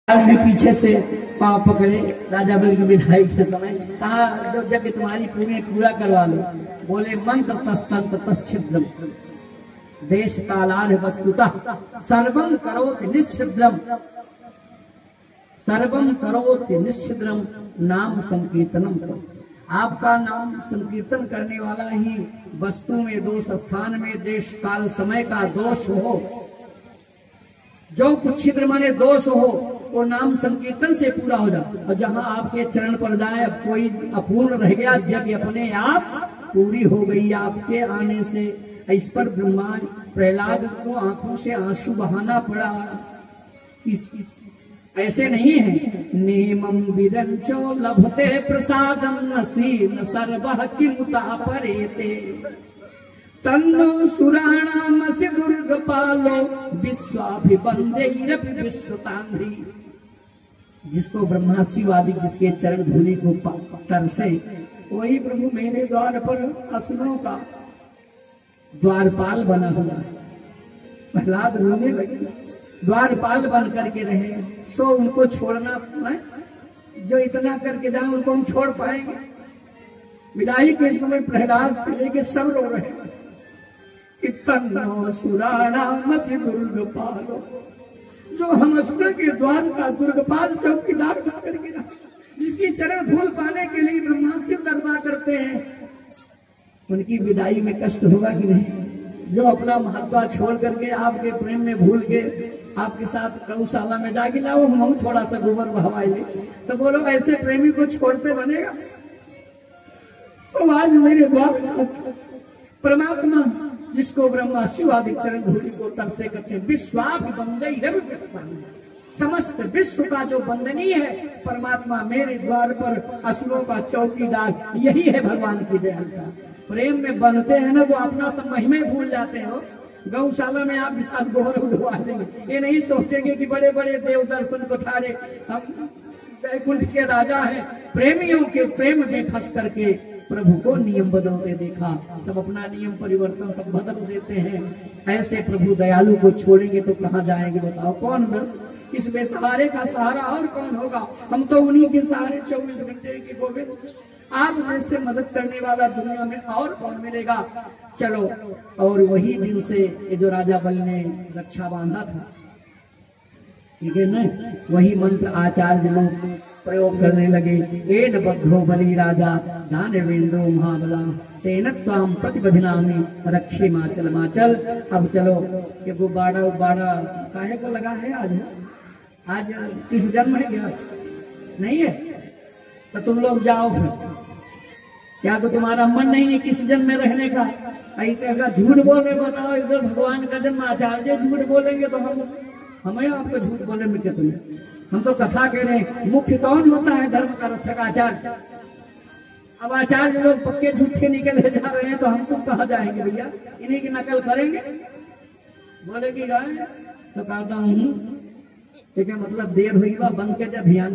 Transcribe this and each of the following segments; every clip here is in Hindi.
भी पीछे से पाँव पकड़े राजा बल की विदाई के समय कहा जो यज्ञ तुम्हारी पूरा करवा लो। बोले मंत्र तस्तंत्र तच्छिद्रम देश कालार वस्तुतः सर्वम करोति निश्चिद्रम सर्वम करोति निश्चिद्रम नाम संकीर्तनम करो। आपका नाम संकीर्तन करने वाला ही वस्तु में दोष, स्थान में देश, काल समय का दोष हो, जो कुछ छिद्र माने दोष हो वो नाम संकीर्तन से पूरा हो जाए। और जहां आपके चरण पर जाए कोई अपूर्ण रह गया, यज्ञ अपने आप पूरी हो गई आपके आने से। इस पर ब्रह्मा प्रहलाद को आंखों से आंसू बहाना पड़ा। ऐसे नहीं है। नेमं विरंचो लभते प्रसादम नसीन सर्वः किमुता परेते तन्नो सुराणामसि दुर्गपालो विश्वाभिवंदैरपि विश्वतांधी। जिसको ब्रह्मा शिव आदि जिसके चरण धूलि को तरसे वही प्रभु मेरे द्वार पर असुरों का द्वारपाल बना हुआ है। प्रहलाद रोने लगे। द्वारपाल बन करके रहे सो उनको छोड़ना है? जो इतना करके जाए उनको हम छोड़ पाएंगे? विदाई के समय प्रहलाद से लेके सब रो रहे तन्नो सुराणामसि दुर्गपालो। जो हम असुर के द्वार का दुर्गपाल चौकीदार बन करके रहा, जिसकी चरण धूल पाने के लिए ब्रह्मा शिव दरबार करते हैं, उनकी विदाई में कष्ट होगा कि नहीं? जो अपना महत्व छोड़ करके आपके प्रेम में भूल के आपके साथ गौशाला में जाके लाओ हम थोड़ा सा गोबर बहवाए ले, तो बोलो ऐसे प्रेमी को छोड़ते बनेगा? तो आज मेरे द्वार परमात्मा जिसको ब्रह्मा शिव आदि चरण धूलि को तरसे करते हैं, समस्त विश्व का जो वंदनीय है परमात्मा मेरे द्वार पर असुरों का चौकीदार, यही है भगवान की दयालुता। प्रेम में बनते हैं ना तो अपना सब महिमा भूल जाते हो। गौशाला में आप साथ गोबर उड़वा देंगे, ये नहीं सोचेंगे कि बड़े बड़े देव दर्शन को ठाड़े हम वैकुंठ के राजा हैं। प्रेमियों के प्रेम में फंस करके प्रभु को नियम बदलते देखा। सब अपना नियम परिवर्तन सब बदल देते हैं। ऐसे प्रभु दयालु को छोड़ेंगे तो कहाँ जाएंगे बताओ? कौन इस बेसहारे का सहारा और कौन होगा? हम तो उन्हीं के सहारे 24 घंटे की गोविंद। आप जैसे मदद करने वाला दुनिया में और कौन मिलेगा? चलो, और वही दिन से ये जो राजा बल ने रक्षा बांधा था, ठीक है ना, वही मंत्र आचार्य लोग प्रयोग करने लगे। एन बद्धो बलि राजा दानवेंद्रो महाबला तेन त्वाम प्रतिबधिनामि रक्षे माचल माचल। अब चलो ये गुब्बारा उब्बारा काहे को लगा है? आज किस जन्म है क्या? नहीं है तो तुम लोग जाओ फिर। क्या तो तुम्हारा मन नहीं है किस जन्म में रहने का? ऐसे अगर झूठ बोलने बताओ इधर भगवान का जन्म, आचार्य झूठ बोलेंगे तो हमें आपको झूठ बोले में क्या? तुम्हें हम तो कथा कह रहे हैं। मुख्य कौन होता है धर्म का रक्षक? आचार्य। अब आचार्य लोग पक्के झूठे निकले जा रहे हैं तो हम तुम कहाँ जाएंगे भैया? इन्हीं की नकल करेंगे? बोलेगी गाय तो कहता हूँ ठीक है, मतलब देर हुई बा बंद के जब ध्यान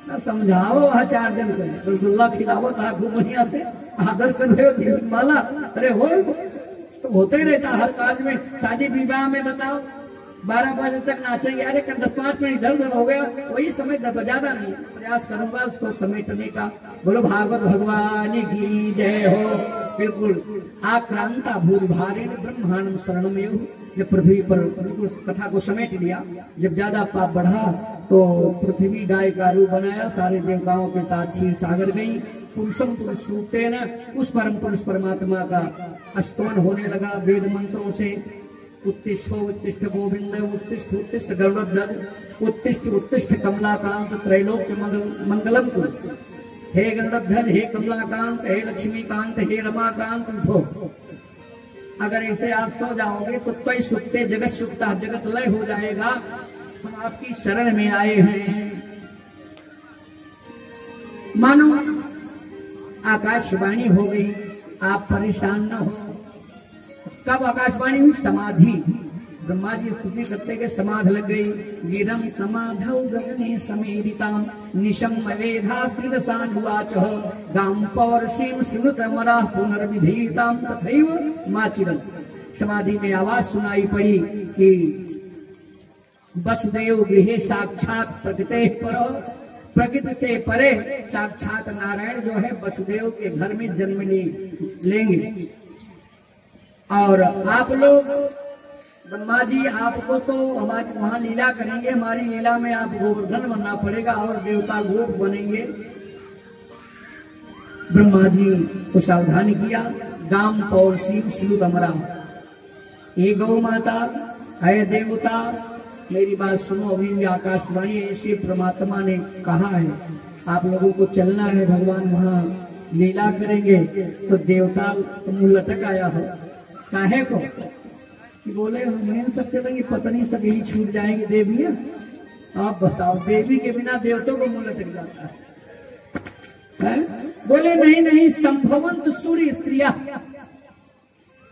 ना समझाओ आचार्य को, रसगुल्ला खिलाओ खूब बढ़िया से आदर करो माला। अरे हो तो होते ही रहता हर कार्य में। शादी विवाह में बताओ 12 बजे तक नाचेंगे, अरे 10-5 मिनट इधर उधर हो गया, वही समय ज्यादा नहीं। प्रयास करूंगा उसको समेटने का। बोलो भागवत भगवान की जय हो। बिल्कुल आक्रांता भूल भारेण ब्रह्मांड शरणमेव। जब पृथ्वी पर बिल्कुल कथा को समेट लिया, जब ज्यादा पाप बढ़ा तो पृथ्वी गाय का रूप बनाया, सारे देवताओं के साथ क्षीर सागर गई। पुरुषम पुरुष सूक्तेन, उस परम पुरुष परमात्मा का स्तोन होने लगा वेद मंत्रों से। उत्तिष्ठो उत्तिष्ठ गोविंद, उत्तिष्ठ उत्तिष्ठ गरुड़ध्वज, उत्तिष्ठ उत्तिष्ठ कमलाकांत, त्रैलोक्य मंगलम कुरु। हे गरुड़ध्वज, हे कमलाकांत, हे लक्ष्मीकांत, हे रमाकांत उठो। अगर ऐसे आप सो जाओगे तो त्वयि सुप्ते जगत सुप्ता, जगत लय हो जाएगा। हम आपकी शरण में आए हैं। मानो आकाशवाणी हो गई, आप परेशान न हो। कब आकाशवाणी हुई? समाधि। ब्रह्मा जी स्तुति करते के समाध लग गई। गिरम समाधौ गगने समेरिताम निशम वेधास्त्रिद सानुवाचः गाम पौर्षीम सुनुत मरा पुनर्विधीताम तथैव माचिरन। समाधि में आवाज सुनाई पड़ी कि वसुदेव गृहे साक्षात प्रकृते परो, प्रकृति से परे साक्षात नारायण जो है वसुदेव के घर में जन्म लेंगे। और आप लोग ब्रह्मा जी आपको तो हमारी वहां लीला करेंगे, हमारी लीला में आप गोवर्धन बनना पड़ेगा और देवता गोप बनेंगे। ब्रह्मा जी को सावधान किया। गाम पौर शिव शिव कमरा, ये गौ माता है देवता, मेरी बात सुनो। अभी आकाशवाणी ऐसे परमात्मा ने कहा है आप लोगों को चलना है, भगवान वहां लीला करेंगे। तो देवता मुंह लटक आया हो, काहे को कि बोले हम सब चलेंगे, पत्नी सब यही छूट जाएंगे देवियां। आप बताओ, देवी के बिना देवतों को मुंह लटक जाता है? बोले नहीं नहीं, संभवंत सूर्य स्त्रिया।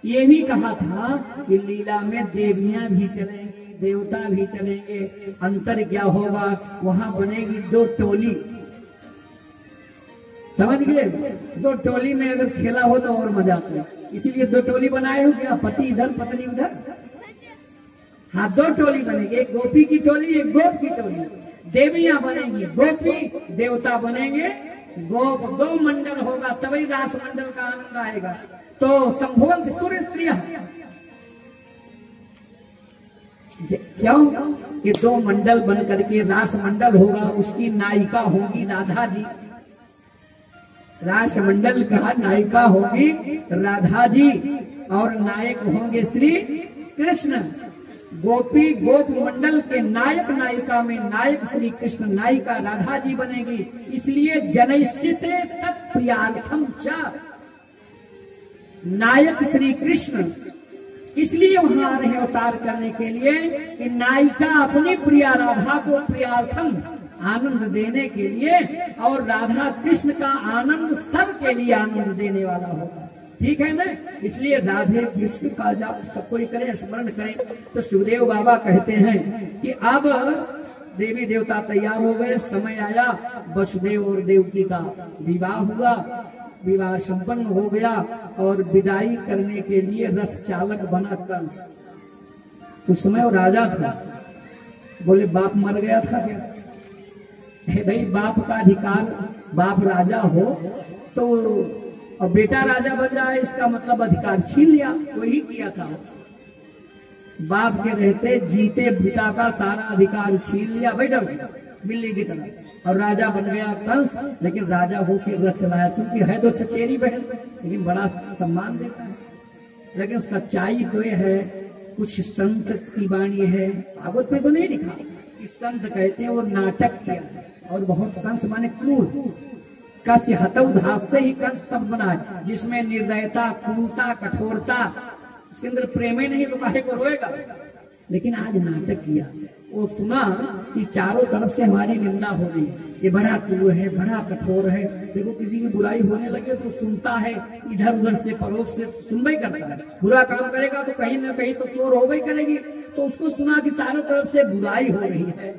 ये भी कहा था कि लीला में देवियां भी चलेंगी, देवता भी चलेंगे। अंतर क्या होगा, वहां बनेगी दो टोली, समझ गए? दो टोली में अगर खेला हो तो और मजा आता है, इसीलिए दो टोली बनाए हो क्या, पति इधर पत्नी उधर। हाँ, दो टोली बनेगी, एक गोपी की टोली, एक गोप की टोली। देवियां बनेंगी गोपी, देवता बनेंगे गोप, दो मंडल होगा तभी रास मंडल का आनंद आएगा। तो संभवंत सूर्य स्त्रिया, क्यों? ये दो मंडल बन करके रास मंडल होगा, उसकी नायिका होगी राधा जी। रास मंडल का नायिका होगी राधा जी और नायक होंगे श्री कृष्ण। गोपी गोप मंडल के नायक नायिका में नायक श्री कृष्ण, नायिका राधा जी बनेगी। इसलिए जनैष्यते तत्प्रियार्थम च, नायक श्री कृष्ण इसलिए वहां आ रहे अवतार करने के लिए कि नायिका अपनी प्रिया राधा को प्रियार्थम आनंद देने के लिए, और राधा कृष्ण का आनंद सबके लिए आनंद देने वाला होगा। ठीक है ना? इसलिए राधे कृष्ण का जाप सब कोई करें, स्मरण करें। तो सुखदेव बाबा कहते हैं कि अब देवी देवता तैयार हो गए, समय आया, वसुदेव और देवकी का विवाह हुआ। विवाह संपन्न हो गया और विदाई करने के लिए रथ चालक बना कंस। उस समय वो राजा था। बोले बाप मर गया था क्या? भाई बाप का अधिकार, बाप राजा हो तो और बेटा राजा बन जाए, इसका मतलब अधिकार छीन लिया। वही किया था, बाप के रहते जीते पिता का सारा अधिकार छीन लिया, बैठो बिल्ली की तरह, और राजा बन गया कंस। लेकिन राजा होकर रथ चलाया, क्योंकि है तो चचेरी बहन, लेकिन बड़ा सम्मान देता है। लेकिन सच्चाई तो यह है, कुछ संत की वाणी है, भागवत में तो नहीं लिखा कि संत कहते हैं वो नाटक किया और बहुत कंस माने क्रूर, कस्य हतौ धात से ही कंस सब बना है, जिसमें निर्दयता, क्रूरता, कठोरता, उसके अंदर प्रेम ही नहीं तो काहे को रोएगा। लेकिन आज नाटक किया, वो सुना कि चारों तरफ से हमारी निंदा हो रही, ये बड़ा क्रूर है, बड़ा कठोर है। देखो किसी की बुराई होने लगे तो सुनता है, इधर उधर से परोक्ष से सुनना ही करता है। बुरा काम करेगा तो कहीं ना कहीं तो चोर हो गई करेगी। तो उसको सुना कि चारों तरफ से बुराई हो रही है,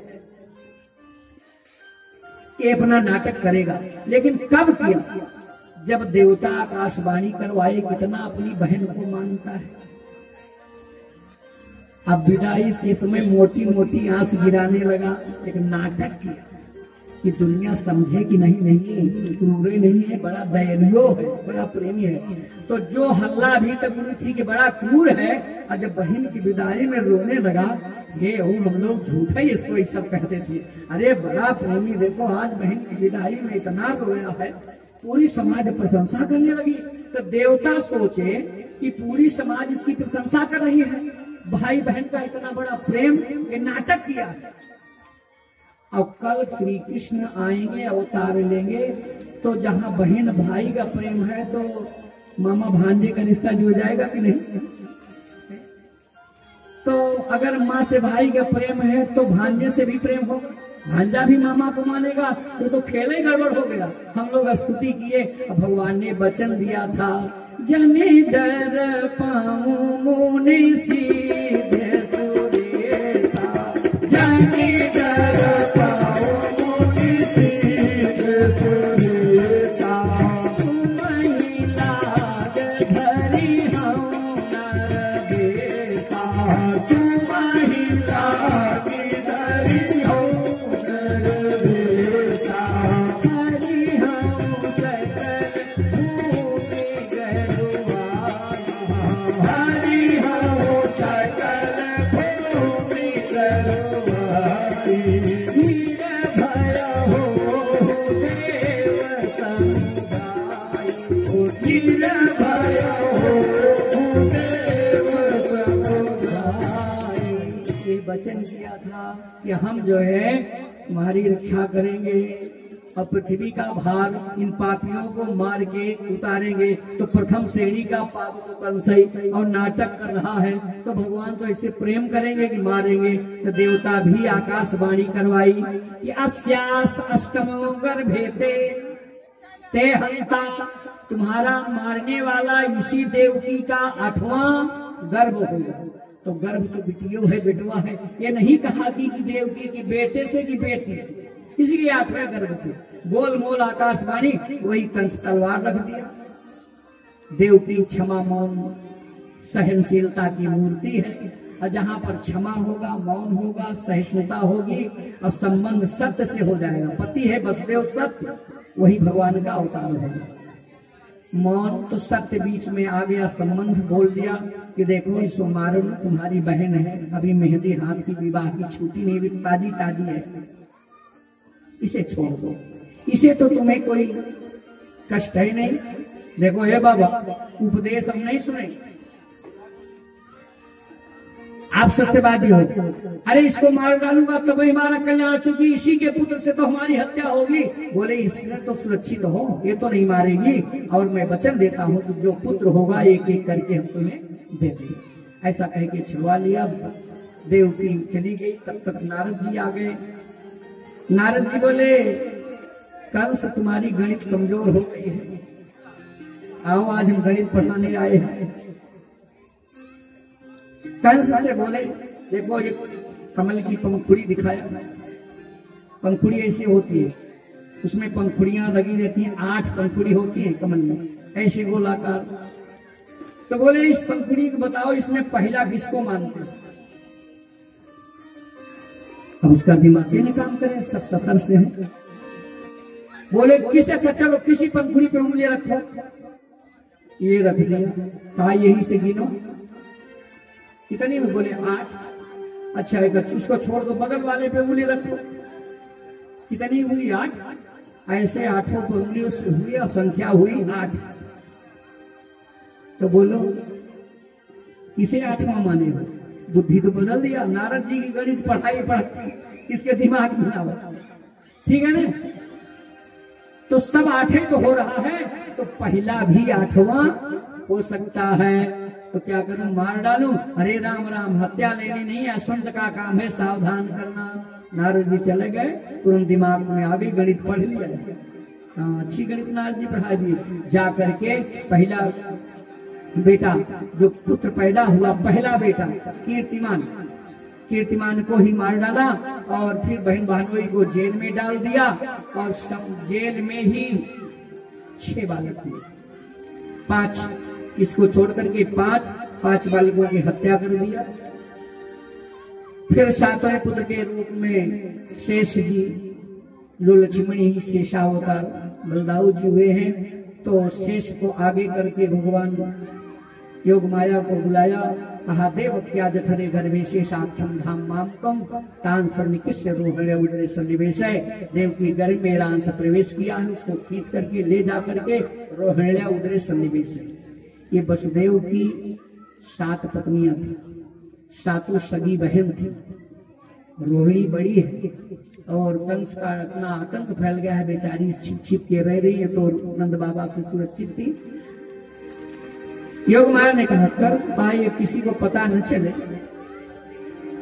ये अपना नाटक करेगा। लेकिन कब किया? जब देवता आकाशवाणी करवाए, कितना अपनी बहन को मानता है। अब विदाई के समय मोटी मोटी आंस गिराने लगा, एक नाटक किया कि दुनिया समझे कि नहीं नहीं क्रूर नहीं है, बड़ा दयालु है, बड़ा प्रेमी है। तो जो हल्ला अभी तक हुई थी कि बड़ा क्रूर है, और जब बहन की विदाई में रोने लगा, ये हम लोग झूठा ही इसको ये सब कहते थे, अरे बड़ा प्रेमी, देखो आज बहन की विदाई में इतना रोया है। पूरी समाज प्रशंसा करने लगी। तो देवता सोचे कि पूरी समाज इसकी प्रशंसा कर रही है, भाई बहन का इतना बड़ा प्रेम, ये नाटक किया। और कल श्री कृष्ण आएंगे, अवतार लेंगे, तो जहां बहन भाई का प्रेम है तो मामा भांजे का रिश्ता जुड़ जाएगा कि नहीं? तो अगर माँ से भाई का प्रेम है तो भांजे से भी प्रेम होगा, भांजा भी मामा को मानेगा, तो खेल ही गड़बड़ हो गया। हम लोग स्तुति किए, भगवान ने वचन दिया था, जने डर पाऊं मुनि सीधे सुरेता, जने डर पाऊं मुनि सीधे सुरेता, तुम्हीं लाग धरी हूं नर देता, तुम्हीं लाग वचन किया था कि हम जो है तुम्हारी रक्षा करेंगे और पृथ्वी का भार इन पापियों को मार के उतारेंगे। तो प्रथम श्रेणी का पाप को कंसई और नाटक कर रहा है, तो भगवान तो ऐसे प्रेम करेंगे कि मारेंगे। तो देवता भी आकाशवाणी करवाई कि अस्यास अष्टमो गर्भेते ते हंता, तुम्हारा मारने वाला इसी देवकी का 8वां गर्भ होगा। तो गर्भ तो बिटियो है, बेटवा है। ये नहीं कहा कि देवकी की बेटे से कि बेटी से, इसलिए 8वें गर्भ से। गोल मोल आकाशवाणी, वही कंस तलवार रख दिया। देव की क्षमा मौन सहनशीलता की मूर्ति है, और जहां पर क्षमा होगा, मौन होगा, सहिष्णुता होगी और संबंध सत्य से हो जाएगा। पति है वसुदेव सत्य, वही भगवान का अवतार होगा। मौन तो सत्य बीच में आ गया, संबंध बोल दिया कि देखो इस मारो तुम्हारी बहन है, अभी मेहंदी हाथ की विवाह की छुट्टी नहीं हुई, ताजी ताजी है, इसे छोड़ दो, इसे तो तुम्हें कोई कष्ट है नहीं। देखो हे बाबा, उपदेश हम नहीं सुने, आप सत्यवादी हो। अरे इसको मार डालूंगा तब ही हमारा कल्याण, चूंकि इसी के पुत्र से तो हमारी हत्या होगी। बोले इससे तो सुरक्षित हो, ये तो नहीं मारेगी, और मैं वचन देता हूं कि जो पुत्र होगा एक एक करके हम तुम्हें दे देंगे। ऐसा कह के छुड़वा लिया। देव की चली गई, तब तक नारद जी आ गए। नारद जी बोले कंस तुम्हारी गणित कमजोर हो गई है, आओ आज हम गणित पढ़ाने आए हैं। कंस से बोले देखो ये कमल की पंखुड़ी दिखाया, पंखुड़ी ऐसी होती है, उसमें पंखुड़ियां लगी रहती हैं, 8 पंखुड़ी होती है कमल में, ऐसे गोलाकार। तो बोले इस पंखुड़ी को बताओ, इसमें पहला किसको मानते हैं? अब उसका दिमाग नहीं काम करे, सब सतर से है। बोले किसे? चलो किसी पंखुड़ी पे उंगली रखो, ये रख दिया, कहा यही से गिनो कितनी हुई? बोले 8। अच्छा एक उसको छोड़ दो, बगल वाले पे उंगली रखो, कितनी हुई? 8। ऐसे 8 पे उंगली हुई और संख्या हुई 8। तो बोलो किसे 8वां माने हो? बुद्धि तो बदल दिया। नारद जी की गणित पढ़ाई पढ़ इसके दिमाग में ना हो, ठीक है ना? तो सब 8 तो हो रहा है, तो पहला भी 8वां हो सकता है। तो क्या करूं? मार डालूं? अरे राम राम, हत्या लेनी नहीं है, संत का काम है सावधान करना। नारद जी चले गए, तुरंत दिमाग में आ गई, गणित पढ़ लिया। अच्छी गणित नारद जी पढ़ा दिए। जा करके पहला बेटा जो पुत्र पैदा हुआ, पहला बेटा कीर्तिमान को ही मार डाला, और फिर बहन भानोई को जेल में डाल दिया, और सब जेल में ही 6 बालक हुए। 5 इसको छोड़ करके 5 बालकों की हत्या कर दिया। फिर 7वें पुत्र के रूप में शेष जी, जो लक्ष्मणी शेषावतार बलदाऊ जी हुए हैं, तो शेष को आगे करके भगवान योग माया को बुलाया। कहा देवत्या जठरे गर्भे शेषाख्यम धाम मामकम तान सन्निकृष्य रोहिणी उदरे सन्निवेश है। देव की गर्भ में रांस प्रवेश किया है, उसको खींच करके ले जा करके रोहिणी उदरे सन्निवेश है। ये वसुदेव की 7 पत्नियां थी, 7 सगी बहन थी। रोहिणी बड़ी है, और कंस का इतना आतंक फैल गया है, बेचारी छिप छिप के रह रही है, तो नंद बाबा से सुरक्षित थी। योग माया ने कहा कर पाए किसी को पता न चले।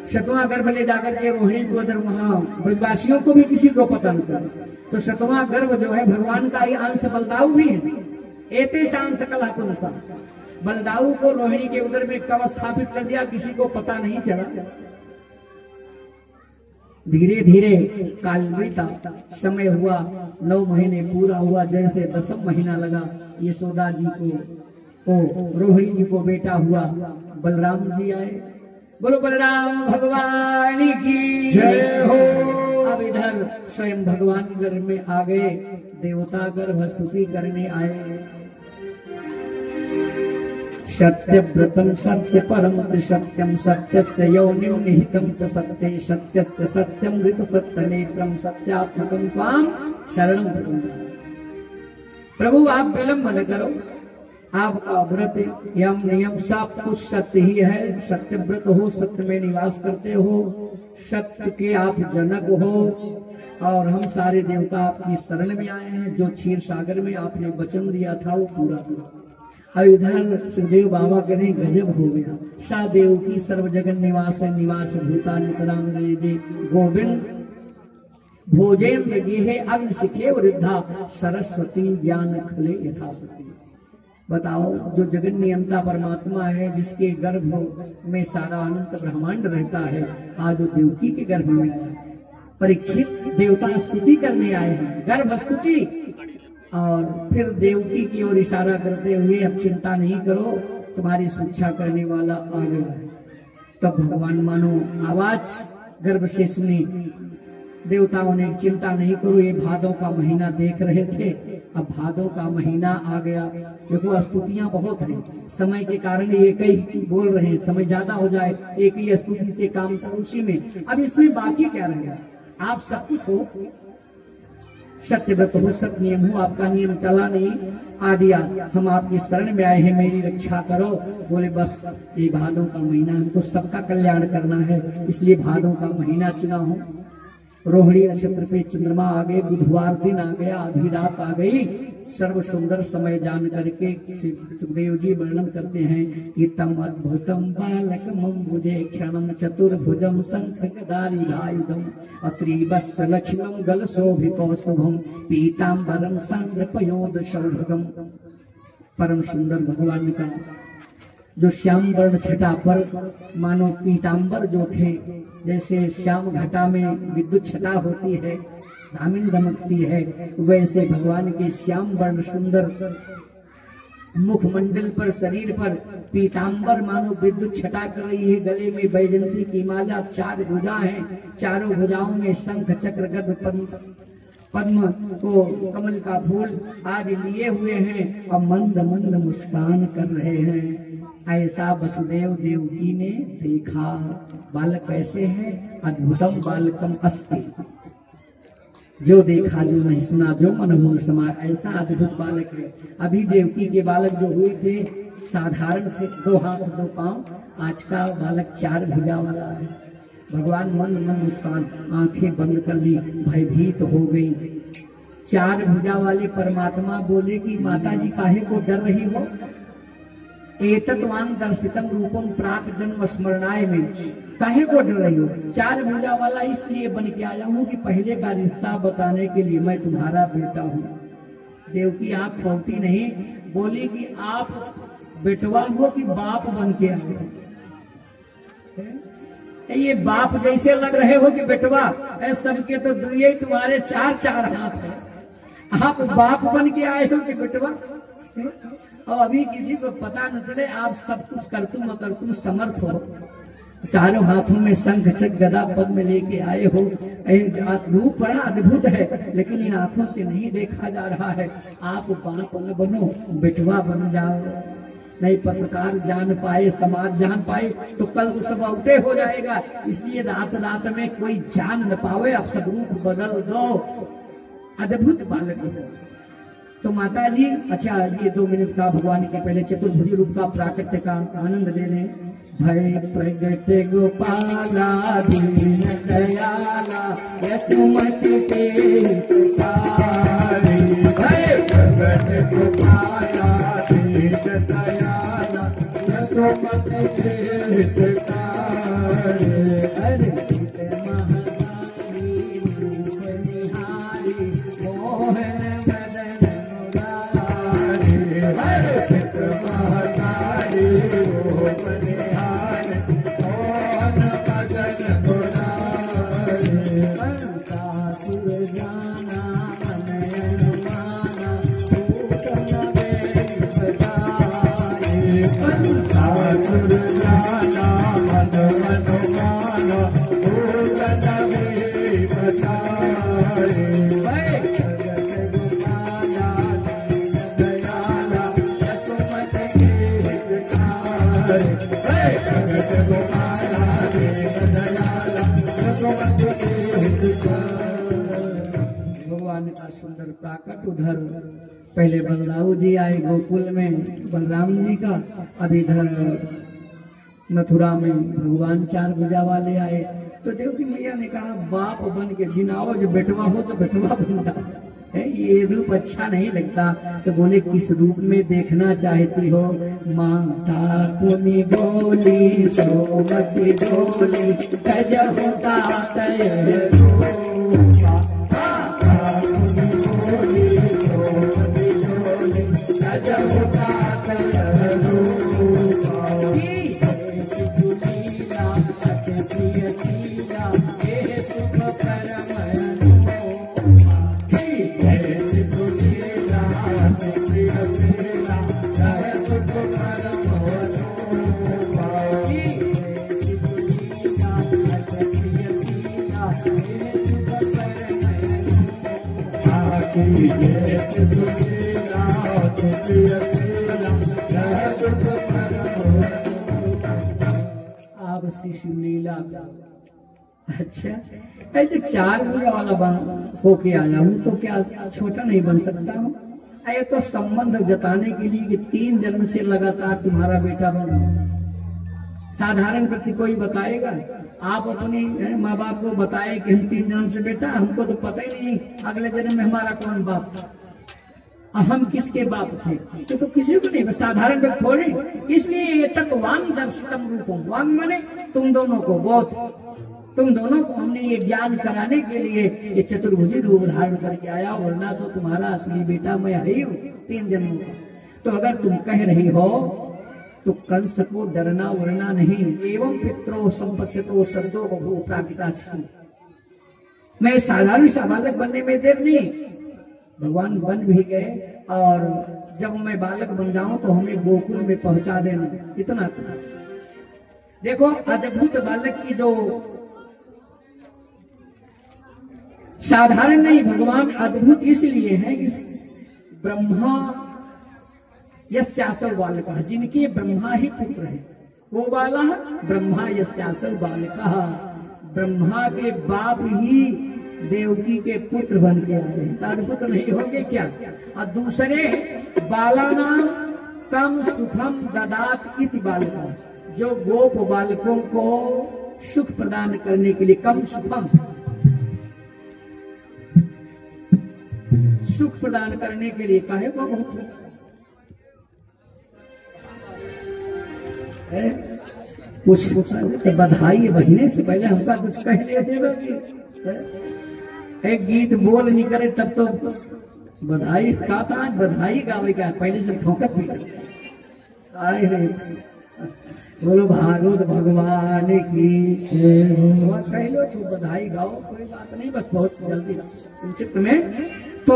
7वां गर्भ ले जाकर के रोहिणी को अगर वहां ब्रजवासियों को भी किसी को पता न चले, तो 7वां गर्भ जो है भगवान का ही अंश बलदाऊ भी है। एते चांद सकल अनुसार बलदाऊ को रोहिणी के उदर में कब स्थापित कर दिया, किसी को पता नहीं चला। धीरे धीरे काल बीता, समय हुआ, 9 महीने पूरा हुआ। जैसे 10वां महीना लगा, यशोदा जी को रोहिणी जी को बेटा हुआ। बलराम जी आए, बोलो बलराम भगवान की जय हो। अब इधर स्वयं भगवान गर्भ में आ गए, देवता गर्भ स्तुति करने आए। सत्य व्रतम सत्य परम सत्यम सत्यस्य योनिं निहितं च सत्ये सत्यस्य सत्यम ऋत सत्य नेत्रम सत्यात्मकं त्वां शरणं प्रपद्ये। प्रभु आप विलंब न करो, आपका व्रत यम नियम सब कुछ सत्य ही है। सत्य व्रत हो, सत्य में निवास करते हो, सत्य के आप जनक हो। और हम सारे देवता आपकी शरण में आए हैं। जो क्षीर सागर में आपने वचन दिया था वो पूरा हुआ। अब इधर सुखदेव बाबा करें गजब हो गया। सा देव की सर्व जगन निवास निवास भूता नितराम जी गोविंद भोजेन्द्र गेहे अग्नि सिखे वृद्धा सरस्वती ज्ञान खले यथाशक्ति। बताओ, जो जगन नियंता परमात्मा है, जिसके गर्भ में सारा अनंत ब्रह्मांड रहता है, आज वो देवकी के गर्भ में आया है। परीक्षित देवता स्तुति करने आए हैं, गर्भ स्तुति। और फिर देवकी की ओर इशारा करते हुए, अब चिंता नहीं करो, तुम्हारी शिक्षा करने वाला आ गया है। तब भगवान मानो आवाज गर्भ से सुनी। देवताओं ने चिंता नहीं करो, ये भादों का महीना देख रहे थे, अब भादों का महीना आ गया। देखो स्तुतियां बहुत हैं, समय के कारण एक ही बोल रहे हैं, समय ज्यादा हो जाए एक ही स्तुति से काम करो उसी में। अब इसमें बाकी क्या रहेगा? आप सब कुछ हो, सत्य व्रत हो, सत्य नियम हो, आपका नियम टला नहीं। आ दिया, हम आपकी शरण में आए हैं, मेरी रक्षा करो। बोले बस ये भादों का महीना, हमको सबका कल्याण करना है, इसलिए भादों का महीना चुना हो। रोहिणी नक्षत्र पे चंद्रमा आ गए, बुधवार दिन आ गया, आधी रात आ गई। सर्व सुंदर समय जान करके सुखदेव जी वर्णन करते हैं कि तम अद्भुतम बालकम बुझे क्षणम चतुर्भुजम शंख गदायुधम श्री वत्स लक्ष्मण गल शोभिकौस्तुभम पीतांबरम सांद्र पयोद सौभगम। परम सुंदर भगवान का जो श्याम वर्ण छटा पर मानो पीतांबर जो थे, जैसे श्याम घटा में विद्युत छटा होती है, धामिन दमकती है, वैसे भगवान के श्याम वर्ण सुंदर मुखमंडल पर, शरीर पर पीतांबर मानो विद्युत छटा कर रही है। गले में बैजंती की माला, 4 भुजा है, चारों भुजाओं में शंख चक्र गद पद्म को कमल का फूल आदि लिए हुए हैं और मंद मंद मुस्कान कर रहे हैं। ऐसा वसुदेव देवकी ने देखा। बालक कैसे है? अद्भुतम बालकम अस्ति। जो देखा, जो नहीं सुना, जो मनमोहन समा, ऐसा अद्भुत बालक है। अभी देवकी के बालक जो हुए थे साधारण थे, 2 हाथ 2 पांव। आज का बालक 4 भुजा वाला है। भगवान मन मन मुस्कान, आंखें बंद कर ली, भयभीत हो गई। 4 भुजा वाले परमात्मा बोले कि माता जी काहे को डर रही हो? एतत्वान दर्शितम रूपम प्राक जन्म स्मरणाय में काहे को डर रही हो? 4 भुजा वाला इसलिए बन के आया हूँ कि पहले का रिश्ता बताने के लिए मैं तुम्हारा बेटा हूँ। देवकी आंख खोलती नहीं, बोली कि आप बेटवा हो कि बाप बन के आ गए? ये बाप जैसे लग रहे हो कि बेटवा, सबके तो ये तुम्हारे 4 हाथ है, आप बाप बन के आए हो कि बेटवा? और अभी किसी को पता न चले आप सब कुछ करतुम समर्थ हो। 4 हाथों में शंख चक्र गदा पद्म लेके आए हो। रूप बड़ा अद्भुत है, लेकिन इन आंखों से नहीं देखा जा रहा है। आप बाप न बनो, बेटवा बन जाओ। नहीं पत्रकार जान पाए, समाज जान पाए तो कल वो सब आउटे हो जाएगा। इसलिए रात रात में कोई जान न पावे, आप सब रूप बदल दो, अद्भुत बालक हो। तो माता जी, अच्छा ये 2 मिनट का भगवान के पहले चतुर्भुज रूप का प्राकट्य का आनंद ले लें। भय प्रगट गोपाला दीन दयाला यशोमति के हितकारी। भय प्रगट गोपाला दीन दयाला यशोमति के हितकारी। अरे भगवान का सुंदर प्राकट उधर पहले बलराऊ जी आए गोकुल में बलराम जी का, अब इधर मथुरा में भगवान चार भुजा वाले आए। तो देवकी मैया ने कहा बाप बन के जिनाओ, जो बेटवा हो तो बेटवा बन जाओ, ये रूप अच्छा नहीं लगता। तो बोले किस रूप में देखना चाहती हो? माता पुनि बोली सोमति डोली गज होता तय रूपा। आप शिशु लीला। अच्छा, ऐसे चार भुजा वाला बन होके आया हूँ तो क्या छोटा नहीं बन सकता हूँ? ये तो संबंध जताने के लिए कि 3 जन्म से लगातार तुम्हारा बेटा बना। साधारण व्यक्ति कोई बताएगा? आप अपनी माँ बाप को बताए कि हम 3 जन्म से बेटा, हमको तो पता ही नहीं अगले जन्म में हमारा कौन बाप था, हम किसके बाप थे, तो किसी को नहीं, साधारण व्यक्ति थोड़े। इसलिए ये तक वांग दर्शकम रूपम, वांग माने तुम दोनों को, बहुत तुम दोनों को हमने ये ज्ञान कराने के लिए ये चतुर्भुजी रूप धारण करके आया, वरना तो तुम्हारा असली बेटा मैं आई हूँ 3 जन्मों का। तो अगर तुम कह रही हो तो कंस को डरना वरना नहीं। एवं पित्रो संपस्यतो शब्दों बभू प्राकृता शिशु। मैं साधारण सा बालक बनने में देर नहीं, भगवान बन भी गए, और जब मैं बालक बन जाऊं तो हमें गोकुल में पहुंचा देना, इतना था। देखो अद्भुत बालक की जो साधारण नहीं, भगवान अद्भुत इसलिए है कि ब्रह्मा यस्यासौ बालकः, जिनके ब्रह्मा ही पुत्र है, वो बाला ब्रह्मा यस्यासौ बालकः, ब्रह्मा के बाप ही देवकी के पुत्र बन के आए, अद्भुत नहीं होंगे क्या? और दूसरे बाला नाम कम सुखम ददात इति बालका, जो गोप बालकों को सुख प्रदान करने के लिए, कम सुखम सुख प्रदान करने के लिए काहे को बहुत कुछ तो बधाई बहने से पहले हमका कुछ कह लेते लोगी, एक गीत बोल नहीं करे तब तो बधाई का था, बधाई गावे का पहले से ठोकर भी आए रे। बोलो भागवत भगवान की कह लो तो बधाई गाओ, कोई बात नहीं, बस बहुत जल्दी संक्षिप्त में। तो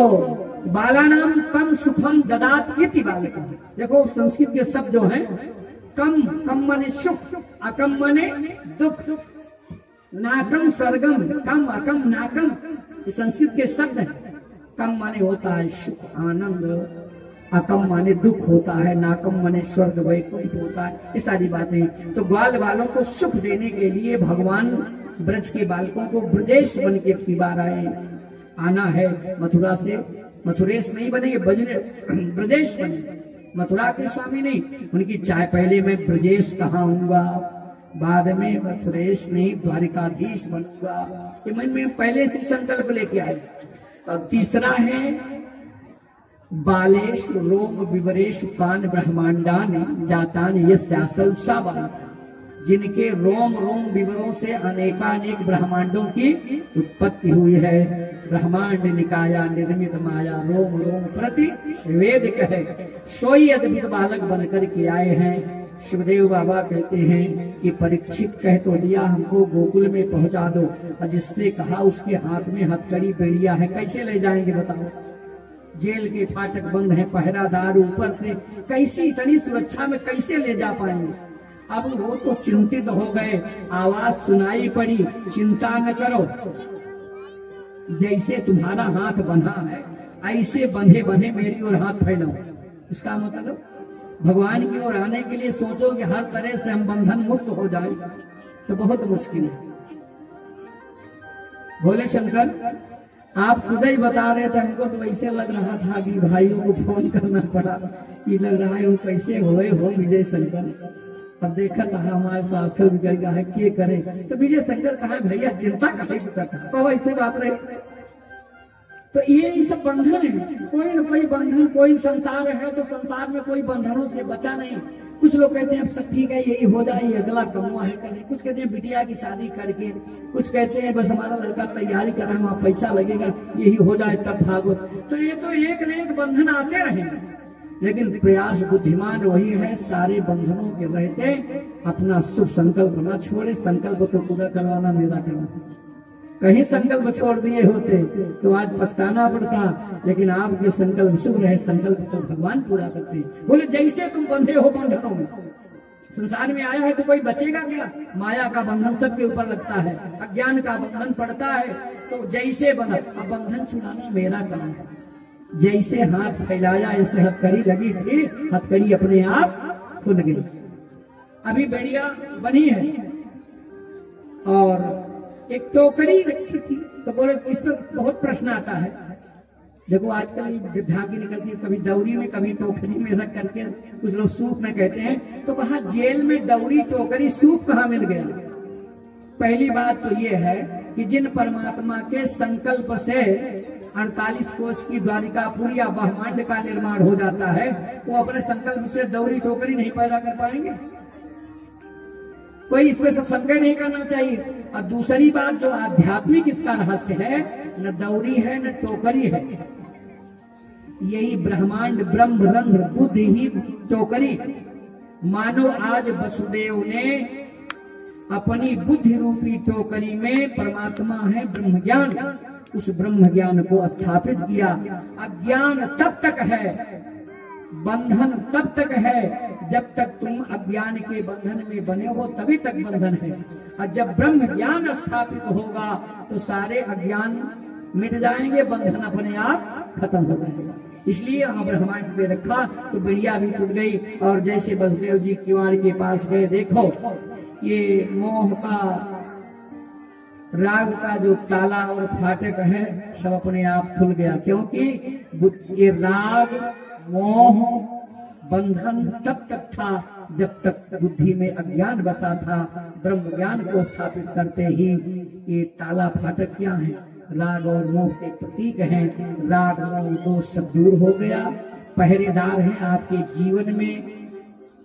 बाला नाम कम सुखम ददात इति बालका। देखो संस्कृत के शब्द जो हैं, कम कम माने सुख, अकम माने दुख, नाकम स्वर्गम, कम अकम नाकम, ये संस्कृत के शब्द हैं। कम माने होता है सुख आनंद, अकम माने दुख होता है, नाकम माने स्वर्ग वैकुंठ होता है, ये सारी बातें। तो ग्वाल बालों को सुख देने के लिए भगवान ब्रज के बालकों को ब्रजेश बन के की बार आना है। मथुरा से मथुरेश नहीं बने, ब्रजेश बने, मथुरा के स्वामी नहीं। उनकी चाय पहले मैं ब्रजेश कहाऊंगा, बाद में मथुरेश नहीं द्वारिकाधीश बनूंगा, ये मन में पहले से संकल्प लेके आए। और तीसरा है बालेश रोम विवरेश कान ब्रह्मांडान जातान यस्यासौ सा बाला, जिनके रोम रोम विवरों से अनेकानेक ब्रह्मांडों की उत्पत्ति हुई है। ब्रह्मांड निकाया निर्मित माया रोम रोम प्रति वेद कहे, सोई अद्भुत बालक बनकर के आए हैं। सुखदेव बाबा कहते हैं कि परीक्षित कह तो दिया हमको गोकुल में पहुंचा दो, और जिससे कहा उसके हाथ में हथकड़ी बेड़िया है, कैसे ले जाएंगे बताओ? जेल के फाटक बंद है, पहरादार ऊपर से, कैसी इतनी सुरक्षा में कैसे ले जा पाएंगे? अब वो तो चिंतित हो गए, आवाज सुनाई पड़ी, चिंता न करो, जैसे तुम्हारा हाथ बंधा है ऐसे बंधे बंधे मेरी ओर हाथ फैलाओ। इसका मतलब भगवान की ओर आने के लिए सोचो कि हर तरह से हम बंधन मुक्त हो जाए, तो बहुत मुश्किल है। भोले शंकर आप खुद ही बता रहे थे, हमको तो ऐसे लग रहा था कि भाइयों को फोन करना पड़ा कि लग रहा है वो कैसे होए हो विजय शंकर। अब देखा था हमारे शास्त्र बिगड़ गया है, के करे तो विजय शंकर कहा भैया चिंता काहे की करता, कब ऐसे बात रहे। तो ये सब बंधन है, कोई न कोई बंधन, कोई संसार है तो संसार में कोई बंधनों से बचा नहीं। कुछ लोग कहते हैं अब सब ठीक है, यही हो जाए, ये अगला कमुआ है करें। कुछ कहते हैं बिटिया की शादी करके, कुछ कहते हैं बस हमारा लड़का तैयारी कर रहा है, वहां पैसा लगेगा, यही हो जाए तब भागो। तो ये तो एक न एक बंधन आते रहेंगे, लेकिन प्रयास बुद्धिमान वही है सारे बंधनों के रहते अपना शुभ संकल्प ना छोड़े। संकल्प तो पूरा करवाना मेरा करना, कहीं संकल्प छोड़ दिए होते तो आज पछताना पड़ता, लेकिन आपके संकल्प शुभ रहे, संकल्प तो भगवान पूरा करते। बोले जैसे तुम बंधे हो बंधनों में, संसार में आया है तो कोई बचेगा क्या? माया का बंधन सबके ऊपर लगता है, अज्ञान का बंधन पड़ता है, तो जैसे बंधन, अब बंधन छुड़ाना मेरा काम है। जैसे हाथ फैलाया ऐसे हथकड़ी लगी थी, हथकड़ी अपने आप खुल गई। अभी बेड़िया बनी है और एक टोकरी रखी थी, तो बोले इस पर बहुत प्रश्न आता है। देखो आजकल झांकी निकलती है, कभी दौरी में कभी टोकरी में रख करके, कुछ लोग सूप में कहते हैं। तो कहा जेल में दौरी टोकरी सूप कहाँ मिल गया? पहली बात तो ये है कि जिन परमात्मा के संकल्प से 48 कोष की द्वारिकापुरी या ब्रह्मांड का निर्माण हो जाता है, वो अपने संकल्प से दौरी टोकरी नहीं पैदा कर पाएंगे। कोई इसमें से संदेह नहीं करना चाहिए। और दूसरी बात जो आध्यात्मिक इसका रहस्य है, न दौरी है न टोकरी है, यही ब्रह्मांड ब्रह्म रंध्र बुद्धि ही टोकरी है। मानो आज वसुदेव ने अपनी बुद्धि रूपी टोकरी में परमात्मा है ब्रह्म ज्ञान, उस ब्रह्म ज्ञान को स्थापित किया। अज्ञान तब तक है, बंधन तब तक है जब तक तुम अज्ञान के बंधन में बने हो, तभी तक बंधन है। और जब ब्रह्म ज्ञान स्थापित होगा तो सारे अज्ञान मिट जाएंगे, बंधन अपने आप खत्म हो जाएगा। इसलिए हमारे पे रखा तो बिड़िया भी छूट गई। और जैसे वसुदेव जी किवाड़ के पास गए, देखो ये मोह का राग का जो ताला और फाटक है सब अपने आप खुल गया, क्योंकि ये राग मोह बंधन तब तक था जब तक बुद्धि में अज्ञान बसा था। ब्रह्म ज्ञान को स्थापित करते ही ये ताला फाटक क्या है? राग और मोह के प्रतीक हैं। राग मोह दोष सब दूर हो गया, पहरेदार हैं आपके जीवन में,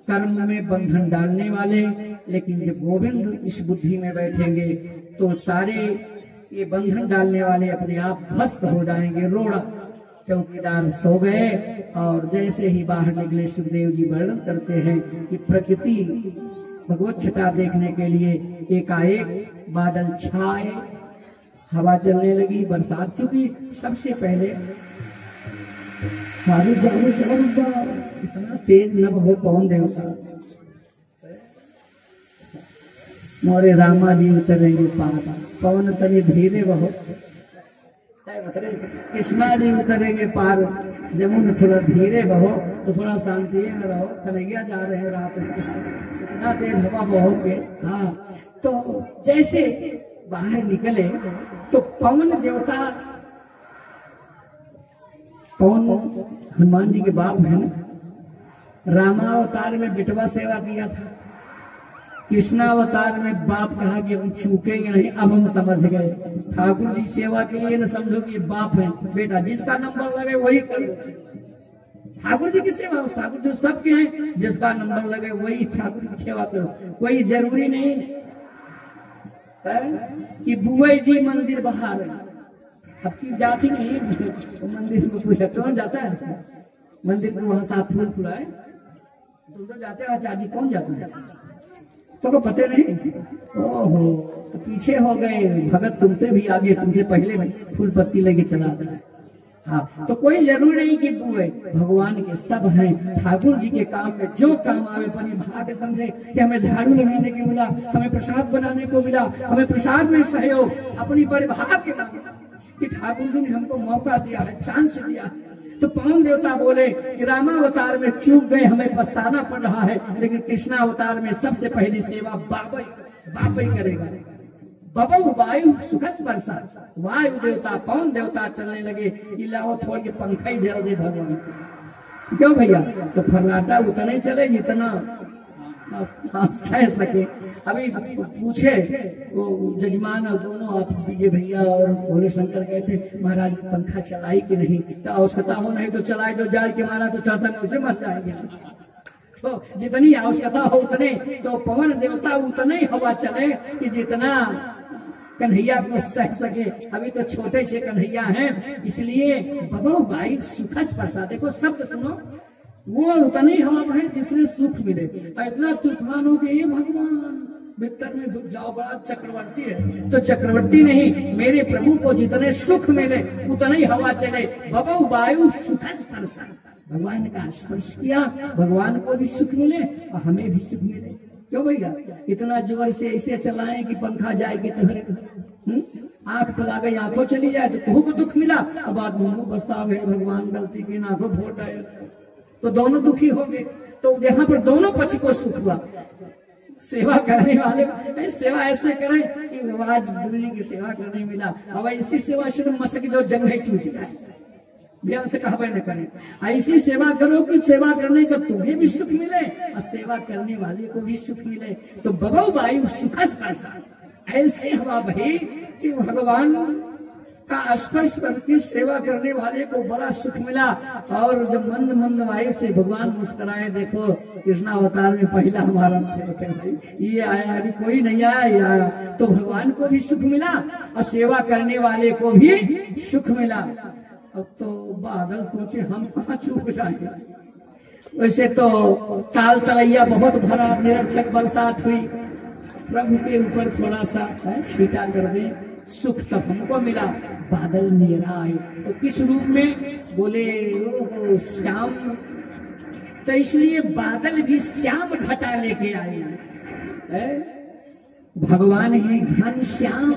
कर्म में बंधन डालने वाले। लेकिन जब गोविंद इस बुद्धि में बैठेंगे तो सारे ये बंधन डालने वाले अपने आप ध्वस्त हो जाएंगे। रोड़ा चौकीदार सो गए और जैसे ही बाहर निकले, सुखदेव जी वर्णन करते हैं कि प्रकृति भगवत छटा देखने के लिए एकाएक बादल छाए, हवा चलने लगी, बरसात चुकी। सबसे पहले इतना तेज न बहो पवन देवता, मोरे रामा जी उतरेंगे पार, पवन तनी धीरे बहो, कृष्णा जी उतरेंगे पार, जमुन थोड़ा धीरे बहो, तो थोड़ा शांति में रहो, कन्हैया जा रहे हैं रात में, इतना तेज हवा बहोगे। हाँ, तो जैसे बाहर निकले तो पवन देवता, पवन हनुमान जी के बाप हैं, रामावतार में बेटवा सेवा किया था, कृष्णावतार में बाप कहा कि हम चूकेंगे नहीं, अब हम समझ गए। ठाकुर जी सेवा के लिए न समझो कि बाप है, बेटा जिसका नंबर लगे वही करो। ठाकुर जी की सेवा, ठाकुर जी सबके हैं, जिसका नंबर लगे वही ठाकुर की सेवा करो। कोई जरूरी नहीं कि बुआ जी मंदिर बहार, अब की जाती नहीं तो मंदिर में पूछा कौन जाता है मंदिर को, वहां साफ फूल फुलाए, तुम तो जाते हो, चाची कौन जाता है तो पते नहीं। ओहो, तो पीछे हो गए, भगत तुमसे भी आगे, तुमसे पहले में फूल पत्ती लेके चला गया। हाँ, तो कोई जरूरी नहीं कि बुए, भगवान के सब हैं। ठाकुर जी के काम में जो काम आवे, पनी भाग्य समझे कि हमें झाड़ू लगाने को मिला, हमें प्रसाद बनाने को मिला, हमें प्रसाद में सहयोग, अपनी बड़े भाग्य कि ठाकुर जी ने हमको मौका दिया है, चांस दिया है। तो पवन देवता बोले कि रामावतार में चूक गए, हमें पछताना पड़ रहा है, लेकिन कृष्णावतार में सबसे पहली सेवा बाबा ही करेगा। बबऊ वायु सुखस वर्षा, वायु देवता पवन देवता चलने लगे, इलाओ छोड़ के पंखा ही जल दे भगवान। क्यों भैया? तो फर्राटा उतना ही चले जितना सह सके। अभी पूछे वो जजमान और दोनों आप दीजिए भैया और भोले शंकर गए थे, महाराज पंखा चलाई कि नहीं? तो आवश्यकता हो नहीं तो चलाए दो, जाड़ के मारा तो चाहता में उसे मर जाएंगे। तो जितनी आवश्यकता हो उतने, तो पवन देवता उतने ही हवा चले कि जितना कन्हैया को सह सके। अभी तो छोटे से कन्हैया हैं, इसलिए बबऊ बाई सुखस वर्षा, देखो शब्द सुनो, वो उतनी हवा बहे जिसमें सुख मिले। इतना तूफान हो गए भगवान भीतर में डूब जाओ, बड़ा चक्रवर्ती है। तो चक्रवर्ती नहीं, मेरे प्रभु को जितने सुख मिले उतने ही हवा चले। बबऊ वायु सुखस वर्षा, भगवान का स्पर्श किया, भगवान को भी सुख मिले और हमें भी सुख मिले। क्यों भैया? इतना जोर से ऐसे चलाएं कि पंखा जाएगी तो आंख तो ला गई, आंखों चली जाए तो कहू को दुख मिला, अब बाद मुंह बस्ता गए, भगवान गलती की आंखों फोड़ आए तो दोनों दुखी हो गए। तो यहाँ पर दोनों पक्ष को सुख हुआ। सेवा करने वाले सेवा ऐसे करें कि आज गुरु जी की सेवा करने मिला, अब इसी सेवा से मसक दो जंग टूट जाए, ध्यान से कहा न करें। ऐसी सेवा करो कि सेवा करने का तुम्हें भी सुख मिले और सेवा करने वाले को भी सुख मिले। तो बबऊ वायु सुखस वर्षा, ऐसे हवा बही कि भगवान का स्पर्श करके सेवा करने वाले को बड़ा सुख मिला। और जब मंद मंद वायु से भगवान मुस्कुराए, देखो कृष्णा अवतार में पहला हमारा सेवक है भाई, ये आया, अभी कोई नहीं आया, ये आया। तो भगवान को भी सुख मिला और सेवा करने वाले को भी सुख मिला। अब तो बादल सोचे हम कहाँ चूक जाएंगे। वैसे तो ताल तलैया बहुत भरा निरर्थक बरसात हुई, प्रभु के ऊपर थोड़ा सा छींटा कर दे, सुख तब हमको मिला। बादल नेरा आए तो किस रूप में? बोले ओ श्याम, तो इसलिए बादल भी श्याम घटा लेके आए। भगवान है घन श्याम,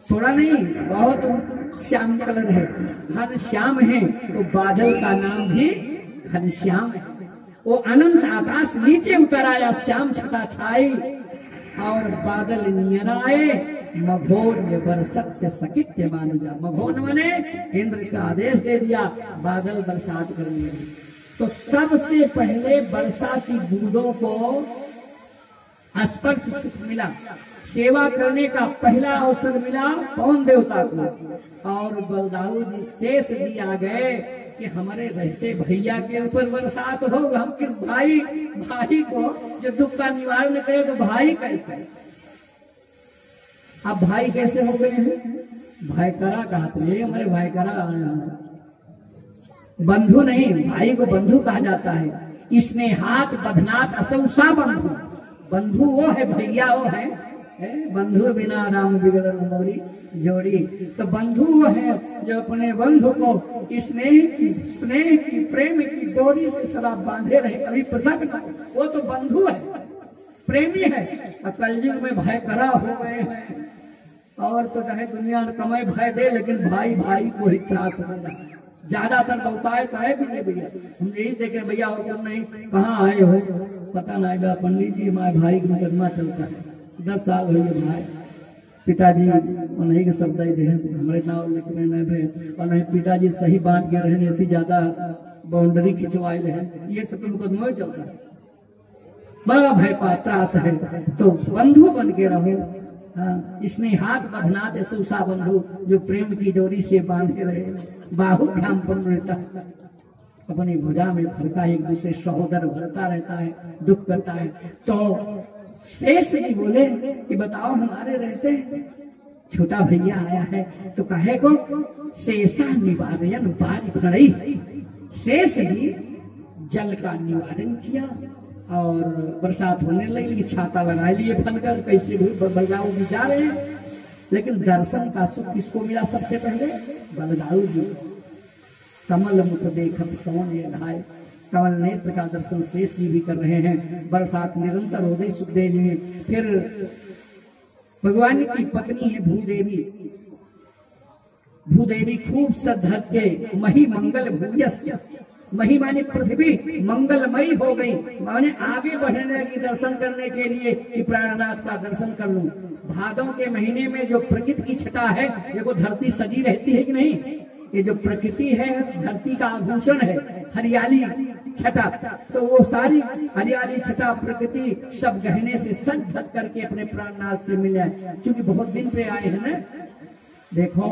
थोड़ा नहीं बहुत श्याम कलर है, घन श्याम है। तो बादल का नाम भी घन श्याम है। वो अनंत आकाश नीचे उतर आया, श्याम छटा छाई और बादल नियराए। मघोन बरसत सकित्य मानुजा, मघोन मने इंद्र का आदेश दे दिया, बादल बरसात करने लगे। तो सबसे पहले वर्षा की बूंदों को स्पर्श सुख मिला, सेवा करने का पहला अवसर मिला पवन देवता को। और बलदाऊ जी शेष जी आ गए कि हमारे रहते भैया के ऊपर बरसात हो, हम किस भाई को जो दुख का निवारण करे, तो भाई कैसे? अब भाई कैसे हो गए हैं? भाई करा कहते हैं, हमारे भाई करा बंधु नहीं, भाई को बंधु कहा जाता है। इसमें हाथ बधनाथ असौसा बंधु, बंधु वो है, भैया वो है, बंधु बिना राम बिगड़ल मोरी जोड़ी। तो बंधु वो है जो अपने बंधु को स्नेह की प्रेम की डोरी से सदा बांधे रहे, कभी पृथक न, वो तो बंधु है, प्रेमी है। कलयुग में भय करा हो गए हैं, और तो चाहे दुनिया कमाई भय दे, लेकिन भाई भाई को ही त्रास बना। ज्यादातर बहुताय है भी नहीं भैया, हम यही देखे भैया और क्यों नहीं, कहाँ आए हो पता नहीं बा, पंडित जी हमारे भाई का मुकदमा चलता है, 10 साल हुई भाई, पिताजी उन्हीं के शब्द ही दे हमारे नाव लिख रहे हैं, और नहीं पिताजी सही बांट के रहने से ज्यादा बाउंड्री खिंचवाए हैं, ये सब तो मुकदमा ही चलता है, बड़ा भय त्रास है। तो बंधु बन के रहो। हाँ, इसने हाथ बधनाथ ऐसा बंधु जो प्रेम की डोरी से बांधे रहे, बाहुभ्याम पंडिता, अपनी भुजा में फरका, एक दूसरे सहोदर भरता रहता है, दुख करता है। तो शेष जी बोले कि बताओ हमारे रहते छोटा भैया आया है, तो कहे को शेषा निवारण उपाधि खड़ी। शेष जी जल का निवारण किया और बरसात होने लगी, छाता लगा लिए फनकर, कैसे बलदाऊ जी जा रहे हैं। लेकिन दर्शन का सुख किसको मिला सबसे पहले? बलदाऊ जी। कमल मुख देखत कौन ये ढाए, कमल नेत्र का दर्शन शेष जी भी कर रहे हैं। बरसात निरंतर हो गई सुखदेव जी। फिर भगवान की पत्नी है भूदेवी, भूदेवी खूब सज धज के मही मंगल भूयस महिमानी पृथ्वी मंगलमयी हो गई, माने आगे बढ़ने लगी दर्शन करने के लिए कि प्राणनाथ का दर्शन कर लूं। भादों के महीने में जो प्रकृति की छटा है, देखो धरती सजी रहती है कि नहीं, ये जो प्रकृति है धरती का आभूषण है, हरियाली छटा, तो वो सारी हरियाली छटा प्रकृति सब गहने से सज धज करके अपने प्राणनाथ से मिले, क्योंकि बहुत दिन पे आए हैं ना। देखो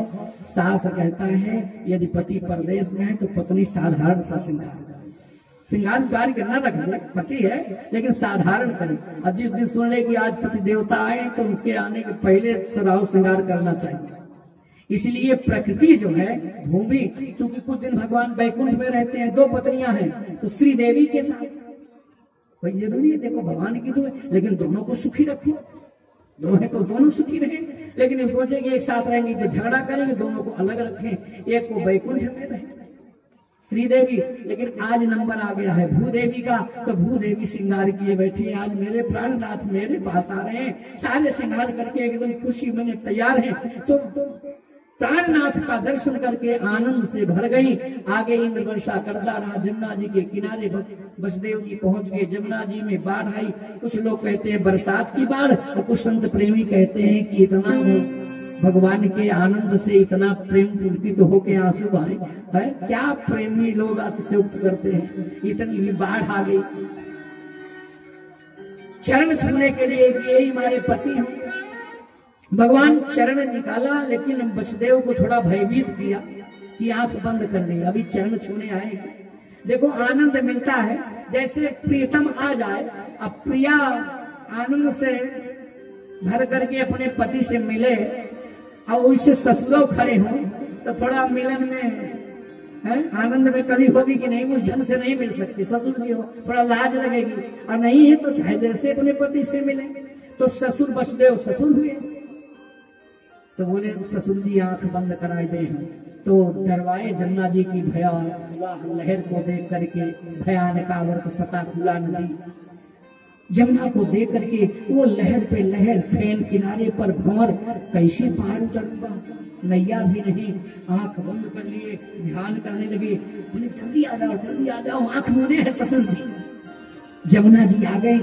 सास कहता है यदि पति परदेश में है तो पत्नी साधारण सा श्रृंगार कार्य करना रख दे, पति है लेकिन साधारण करे। और जिस दिन सुन ले कि आज पति देवता आए तो उसके आने के पहले सराव श्रृंगार करना चाहिए। इसलिए प्रकृति जो है भूमि, चूंकि कुछ दिन भगवान बैकुंठ में रहते हैं, 2 पत्नियां हैं, तो श्री देवी के साथ कोई जरूरी है, देखो भगवान की तो है, लेकिन दोनों को सुखी रखो, 2 है तो दोनों सुखी रहे। लेकिन सोचे कि एक साथ रहेंगे तो झगड़ा करेंगे, दोनों को अलग रखें, एक को बैकुंठ में रहे श्रीदेवी। लेकिन आज नंबर आ गया है भूदेवी का, तो भूदेवी श्रृंगार किए बैठी है, आज मेरे प्राणनाथ मेरे पास आ रहे हैं, सारे श्रृंगार करके एकदम खुशी में तैयार हैं। तो प्राणनाथ का दर्शन करके आनंद से भर गई। आगे इंद्र वर्षा करता रहा, जमुना जी के किनारे वसुदेव जी पहुंच गए। जमुना जी में बाढ़ आई, कुछ लोग कहते हैं बरसात की बाढ़, और कुछ संत प्रेमी कहते हैं कि इतना भगवान के आनंद से इतना प्रेम पुलकित होके आंसू बहे है। क्या प्रेमी लोग अतिशयोक्त करते हैं, इतनी बाढ़ आ गई। चरण छूने के लिए यही हमारे पति हैं, भगवान चरण निकाला, लेकिन वसुदेव को थोड़ा भयभीत किया कि आंख बंद कर ली, अभी चरण छूने आएंगे। देखो आनंद मिलता है, जैसे प्रियतम आ जाए, अब प्रिया आनंद से भर करके अपने पति से मिले और उससे ससुरों खड़े हों तो थोड़ा मिलन में है आनंद में कभी होगी कि नहीं, उस ढंग से नहीं मिल सकती। ससुर जी हो थोड़ा लाज लगेगी, और नहीं है तो चाहे जैसे अपने पति से मिले। तो ससुर वसुदेव ससुर हुए, तो बोले ससुर जी आंख बंद कराए दे हैं, तो डरवाए जमुना जी की भयावह लहर को देख करके, भयानक आवर्त सता खुला नदी, जमुना को देख करके वो लहर पे लहर, फेन किनारे पर भंवर, कैसे पार उतरूंगा, नैया भी नहीं। आंख बंद कर लिए, ध्यान करने लगे, बोले जल्दी आ जाओ जल्दी आ जाओ, आंख मोड़े हैं ससुर जी। जमुना जी आ गए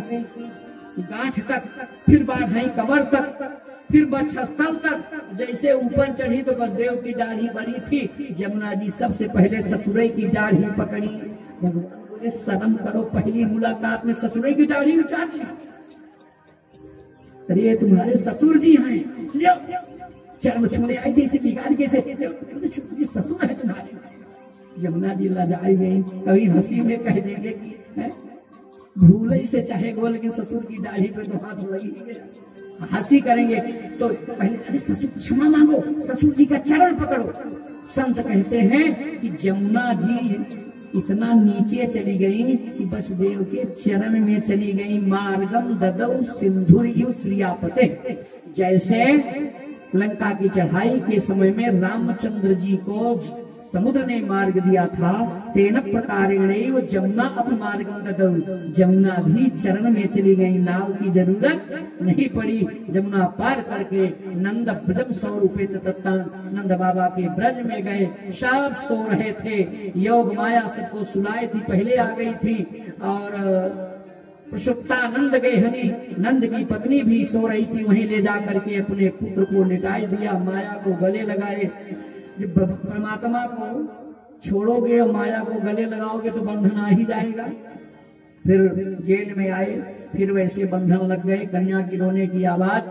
गांठ तक, फिर बढ़ाई कमर तक, फिर वक्षस्थल तक। जैसे ऊपर चढ़ी तो वसुदेव की दाढ़ी बड़ी थी, जमुना जी सबसे पहले ससुरे की दाढ़ी पकड़ी। भगवान बोले शर्म करो, पहली मुलाकात में ससुरे की दाढ़ी उचार ली। अरे तुम्हारे ससुर जी हैं, चरण छूने आई थी, इसे बिगाड़ कैसे, ससुर है तुम्हारे। जमुना जी लजाई गई, कभी हंसी में कह देंगे कि भूल से चाहे गो, लेकिन ससुर की दाढ़ी पे तो हाथ लगी गया, हंसी करेंगे। तो पहले अरे ससुर क्षमा मांगो, ससुर जी का चरण पकड़ो। संत कहते हैं कि जमुना जी इतना नीचे चली गई कि वसुदेव के चरण में चली गई। मार्गम ददौ सिंधुर यु श्रियापते, जैसे लंका की चढ़ाई के समय में रामचंद्र जी को समुद्र ने मार्ग दिया था, तेन प्रकारेण जमुना अपने मार्गम ददौ, जमुना भी चरण में चली गई, नाव की जरूरत नहीं पड़ी। जमुना पार करके नंद ब्रज 100 रुपए तत्ता नंद बाबा के ब्रज में गए। सब सो रहे थे, योग माया सबको सुलाए थी, पहले आ गई थी। और प्रसुप्ता नंद गए हनी, नंद की पत्नी भी सो रही थी, वहीं ले जा करके अपने पुत्र को लिटाई दिया, माया को गले लगाए। जब परमात्मा को छोड़ोगे और माया को गले लगाओगे तो बंधन आ ही जाएगा। फिर जेल में आए, फिर वैसे बंधन लग गए। कन्या की रोने की आवाज,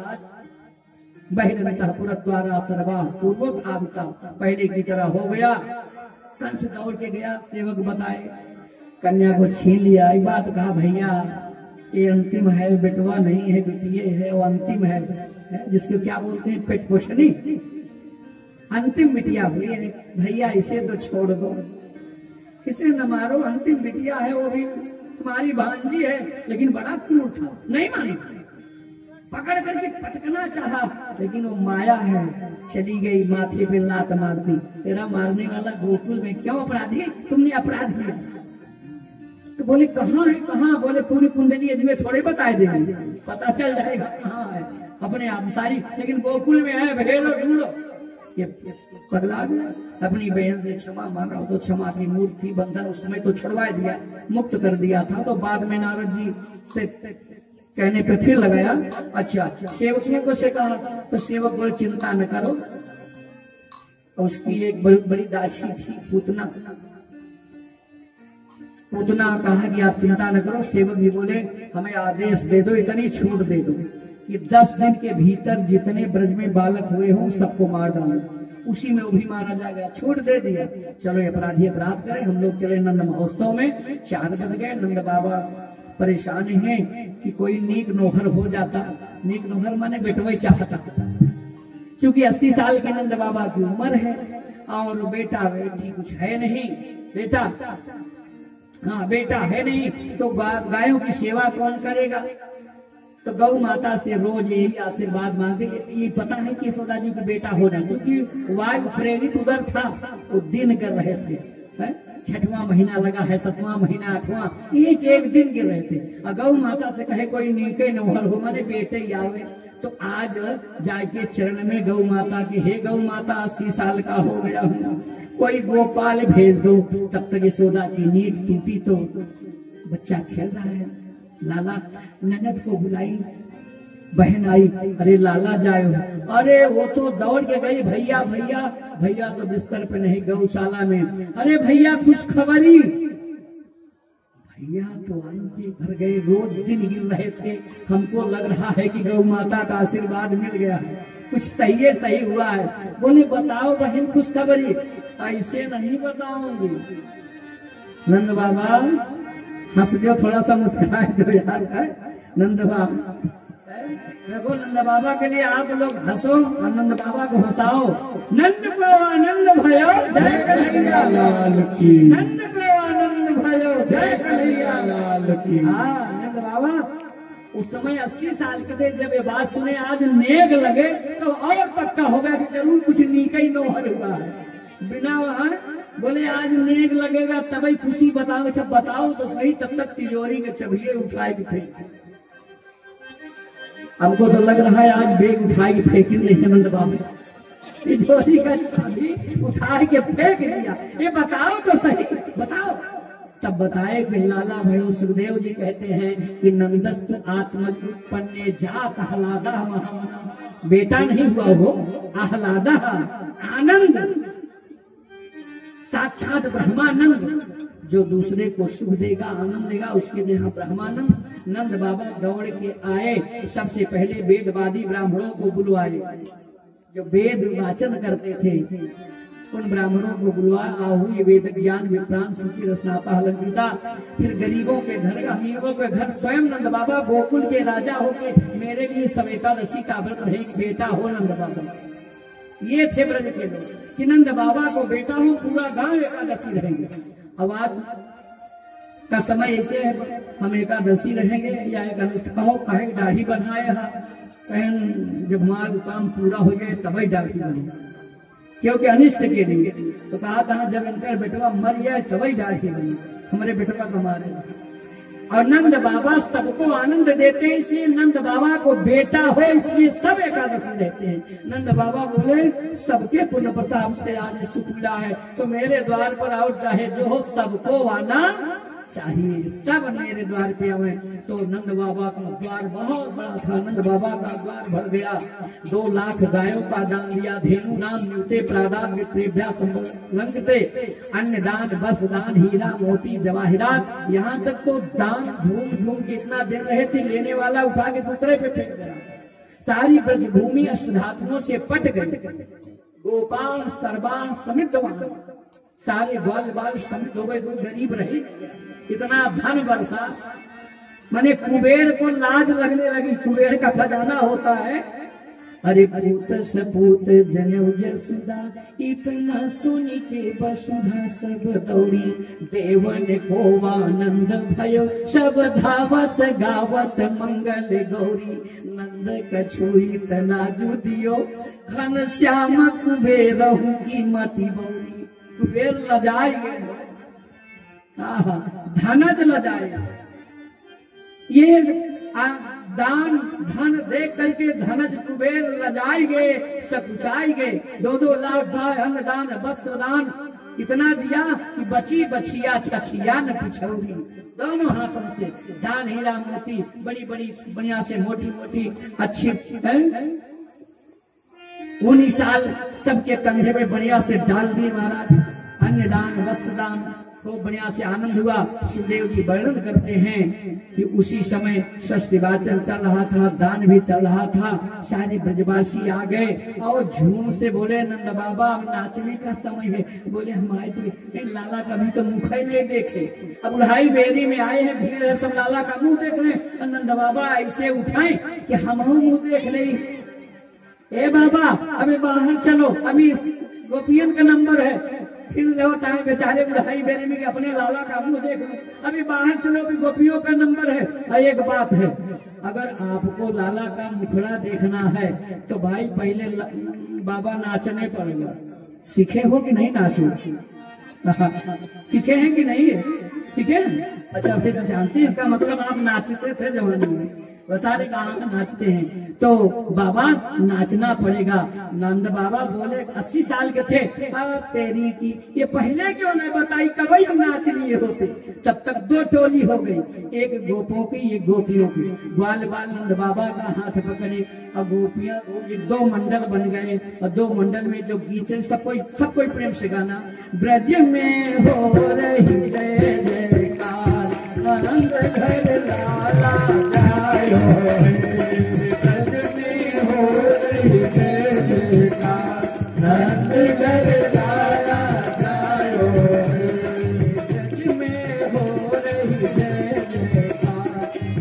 बहिर्मितः पुरद्वारा सर्वा पूर्वक आविता, पहले की तरह हो गया। कंस दौड़ के गया, सेवक बताए, कन्या को छीन लिया। एक बात कहा, भैया ये अंतिम है, बेटवा नहीं है, बेटिए है, वो अंतिम है, जिसको क्या बोलते हैं पेट पोषणी, अंतिम बिटिया हुई है, भैया इसे तो छोड़ दो, इसे न मारो, अंतिम बिटिया है, वो भी तुम्हारी भांजी है। लेकिन बड़ा क्रूर था, नहीं मानी, पकड़ करके पटकना चाहा, लेकिन वो माया है, चली गई, माथे पे लात मार दी। तेरा मारने वाला गोकुल में क्यों अपराधी, तुमने अपराध किया। तो बोले कहाँ है, कहाँ? बोले पूरी कुंडली अजूबे थोड़े बताए देंगे, पता चल जाएगा कहाँ है अपने आप सारी, लेकिन गोकुल में है, भेड़ो ढूंढो। ये पगला गया, अपनी बहन से क्षमा मांगा तो क्षमा की मूर्ति बंधन उस समय तो छुड़वा दिया, मुक्त कर दिया था। तो बाद में नारद जी से कहने पे फिर लगाया। अच्छा, सेवकों को से कहा तो सेवक बोले चिंता न करो। उसकी एक बहुत बड़ी दासी थी पूतना, पूतना कहा कि आप चिंता न करो। सेवक भी बोले हमें आदेश दे दो, इतनी छूट दे दो कि 10 दिन के भीतर जितने ब्रज में बालक हुए हों सबको मार डालो, उसी में वो भी मारा जाएगा। छूट दे दिया। चलो अपराधी अपराध करें। हम लोग चले नंद महोत्सव में। 4 बज गए। नंद बाबा परेशान हैं कि कोई नीक नौहर हो जाता। नीक नौहर माने बेटवई चाहता, क्योंकि 80 साल के नंद बाबा की उम्र है और बेटा बेटी कुछ है नहीं। बेटा, हाँ बेटा है नहीं, तो गायों की सेवा कौन करेगा। तो गौ माता से रोज यही आशीर्वाद मांगते। ये पता है कि यशोदा जी की बेटा होना, क्योंकि वायु प्रेरित उधर था, वो दिन कर रहे थे। 6वां महीना लगा है, 7वां महीना, 8वां, एक एक दिन गिर रहे थे। गौ माता से कहे कोई नीके नौहर हो, माने बेटे ही आवे। तो आज जाके चरण में गौ माता के, हे गौ माता 80 साल का हो गया हूँ, कोई गोपाल भेज दो। तब तक यशोदा की नींद टूटी तो बच्चा खेल रहा है। लाला ननद को बुलाई, बहन आई, अरे लाला जाए। अरे वो तो दौड़ के गई, भैया भैया। भैया तो बिस्तर पे नहीं, गौशाला में। अरे भैया खुशखबरी। भैया तो आनंद से भर गए, रोज दिन गिर रहे थे। हमको लग रहा है कि गौ माता का आशीर्वाद मिल गया है, कुछ सही हुआ है। बोले बताओ बहन खुशखबरी। ऐसे नहीं बताऊंगी। नंद बाबा हंस दो, थोड़ा सा मुस्कुराए दो यार। नंद बाबा देखो, नंद बाबा के लिए आप लोग हंसो और नंद बाबा को हंसाओ। नंद को आनंद भयो जय कन्हैया लाल की, नंद को आनंद भयो जय कन्हैया लाल की। हाँ नंद बाबा उस समय 80 साल के थे जब ये बात सुने। आज नेग लगे तो और पक्का होगा कि जरूर कुछ नीका ही नौहर हुआ है। बिना वहां बोले आज नेग लगेगा तभी खुशी बताओ। अच्छा बताओ तो सही। तब तक तिजोरी के चबिये उठाए थे। हमको तो लग रहा है आज बेग उठाए के फेंकेंगे नंद बाबा। तिजोरी का चाबी उठा के फेंक दिया। ये बताओ तो सही, बताओ। तब बताए कि लाला भयो सुखदेव जी कहते हैं कि नंदस्तु आत्मज उत्पन्ने जात आह्लादा महामना। बेटा नहीं हुआ हो, आह्लादा आनंद, साक्षात ब्रह्मानंद, जो दूसरे को सुख देगा आनंद देगा, उसके देहा ब्रह्मानंद। नंद बाबा दौड़ के आए। सबसे पहले वेदवादी ब्राह्मणों को बुलवाए, जो वेद वाचन करते थे उन ब्राह्मणों को बुलवा। आहु ये वेद ज्ञान विप्राण सूची रसनाता अलंकृता। फिर गरीबों के घर, अमीरों के घर स्वयं नंद बाबा गोकुल के राजा होके मेरे लिए सब एकादशी का व्रत रहे, बेटा हो नंद बाबा। ये थे ब्रज के लोग कि नंद बाबा को बेटा हो, पूरा गांव एकादशी रहेंगे। अब आज का समय ऐसे है, हम एकादशी रहेंगे या एक अनुष्ठा हो, कहे दाढ़ी बनाए कहन जब हमारा काम पूरा हो जाए तभी दाढ़ी बने, क्योंकि अनिष्ट के लिए। तो कहा था जब इनका बेटवा मर जाए तभी दाढ़ी बनी, हमारे बेटवा को मारे। और नंद बाबा सबको आनंद देते हैं, इसलिए नंद बाबा को बेटा हो इसलिए सब एकादशी रहते हैं। नंद बाबा बोले सबके पुण्य प्रताप से आज सुख मिला है, तो मेरे द्वार पर और चाहे जो हो सबको आना चाहिए, सब मेरे द्वार पे आवे। तो नंद बाबा का द्वार बहुत बड़ा था, नंद बाबा का द्वार भर गया। 2 लाख गायों का दान दिया, धेनु नाम न्यूते प्रादान वित्रेभ्या संलंघते, अन्न दान, बस दान, हीरा मोती जवाहिरात। यहाँ तक तो दान झूम झूम के इतना दे रहे थे, लेने वाला उठा के दूसरे पे फेंक दिया। सारी ब्रजभूमि अष्टधातुओं से पट गई। गोपाल सरबा समित सारे ग्वाल बाल समित हो गए, कोई गरीब रहे। इतना धन बरसा, माने कुबेर को लाज लगने लगी। कुबेर का खजाना होता है, अरे पूत सपूत जनेऊ जसुदा, इतना सुनी के वसुधा सब दौड़ी। देवन को आनंद भयो, सब धावत गावत मंगल गौरी। नंद कछुई तना जुदियो, घन श्याम कुबेर की मति बौरी। कुबेर लजाए, धनज लजाए। ये दान धन दे करके धनज कुबेर लजाएंगे सकुचाएंगे। 2-2 लाख दान अन्न दान वस्त्र दान इतना दिया कि बची बचिया छछिया न पिछौरी। दोनों हाथों से दान हीरा मोती बड़ी बड़ी बढ़िया से मोटी मोटी अच्छी है। 19 साल सबके कंधे में बढ़िया से डाल दिए महाराज। अन्न दान वस्त्र दान खूब बढ़िया से आनंद हुआ। सुखदेव जी वर्णन करते हैं कि उसी समय षष्ठीवाचन चल रहा था, दान भी चल रहा था। सारे ब्रजवासी आ गए और झूम से बोले नंद बाबा अब नाचने का समय है। बोले हम आए थे लाला का भी तो मुख ही नहीं देखे। अब उड़ाई बेरी में आए हैं, भीड़ है, सब लाला का मुंह देख रहे हैं। नंद बाबा ऐसे उठाए कि हम मुंह देख ले। ए बाबा अभी बाहर चलो, अभी गोपियन का नंबर है। फिर लौट आए बेचारे बुढ़ाई बेरे में अपने लाला का मुंह देख लो। अभी बाहर चलो, अभी गोपियों का नंबर है। एक बात है, अगर आपको लाला का मुखड़ा देखना है तो भाई पहले बाबा नाचने पड़ेगा। सीखे हो कि नहीं नाचो? सीखे हैं कि नहीं? सीखे? अच्छा फिर जानते हैं, इसका मतलब आप नाचते थे जवानी में। बता रहे कहाँ नाचते हैं तो बाबा नाचना पड़ेगा। नंद बाबा बोले 80 साल के थे। तेरी की ये पहले क्यों नहीं बताई, कब हम नाच लिए होते। तब तक 2 टोली हो गई, एक गोपों की एक गोपियों की। ग्वाल बाल नंद बाबा का हाथ पकड़े और गोपियां 2 मंडल बन गए। और 2 मंडल में जो गीत सब कोई प्रेम से गाना। ब्रज में हो रही जय जयकार आनंद घर लाला जायो। ब्रज में हो रही जय जयकार आनंद घर लाला जायो। ब्रज में हो रही जय जयकार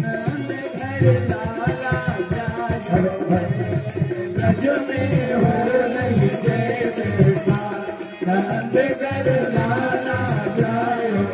आनंद घर लाला जायो। ब्रज में हो रही जय जयकार आनंद घर लाला जायो।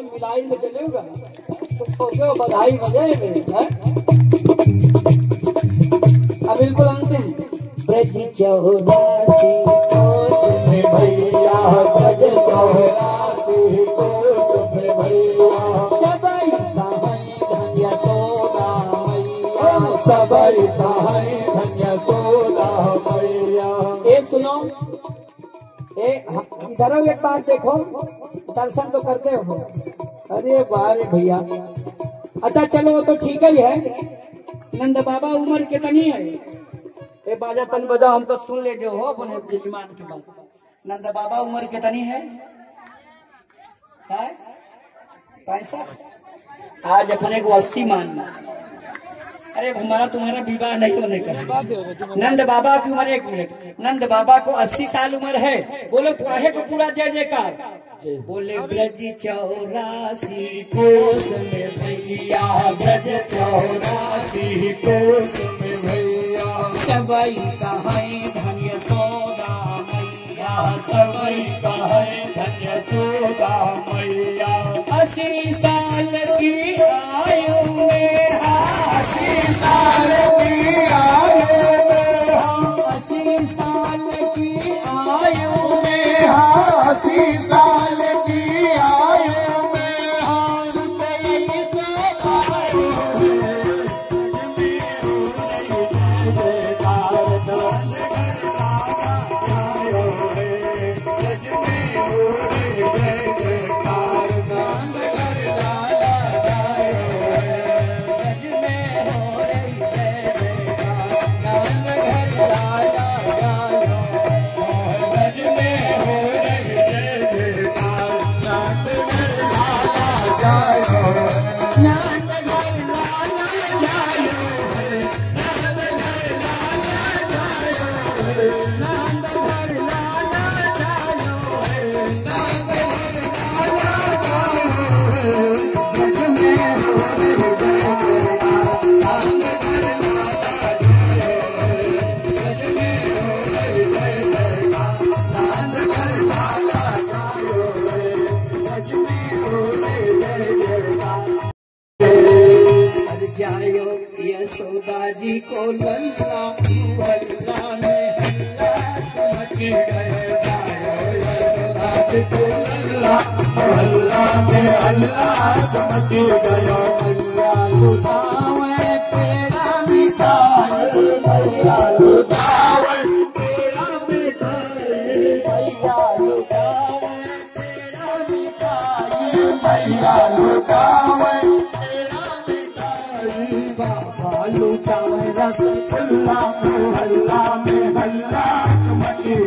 मिलाई में चलेगा तो बधाई बजाए बिल्कुल अंतिम। ब्रज 84 भैया ब्रज 84 भैया सबई धन्य सोदा मैया सबई धन्य सोदा मैया। एक सुनो, इधर एक बार देखो, दर्शन तो करते हो। अरे वाह भैया, अच्छा चलो तो ठीक ही है। नंद बाबा उम्र कितनी है? ए बाजा तन बजा हम तो सुन ले हो अपने यजमान की बात। नंद बाबा उम्र कितनी है? 65। आज अपने को 80 मानना। अरे हमारा तुम्हारा विवाह नहीं होने का। नंद बाबा की उम्र, 1 मिनट, नंद बाबा को 80 साल उम्र है। बोलो त्वाहे को पूरा जय जयकार। बोले ब्रज 84 कोस में भैया, ब्रज 84 कोस में भैया, सबई कहे धन्य सोदा मैया, सबई कहे धन्य सोदा मैया। 80 साल की आयु में, 80 साल की आयु में, 80 साल की आयु में, 80 साल की आयु में, यशोदा जी को लल्ला मोहल्ला में हल्ला समझ गए, यशोदा जी को लल्ला मोहल्ला में हल्ला समझ गया। भैया लुटावे पेड़ा मिठाई, भैया लुटावे पेड़ा मिठाई, भैया लुटावे पेड़ा मिठाई, भैया लुटावे लुटावे रसगुल्ला मोहल्ला में हल्ला समझ गए,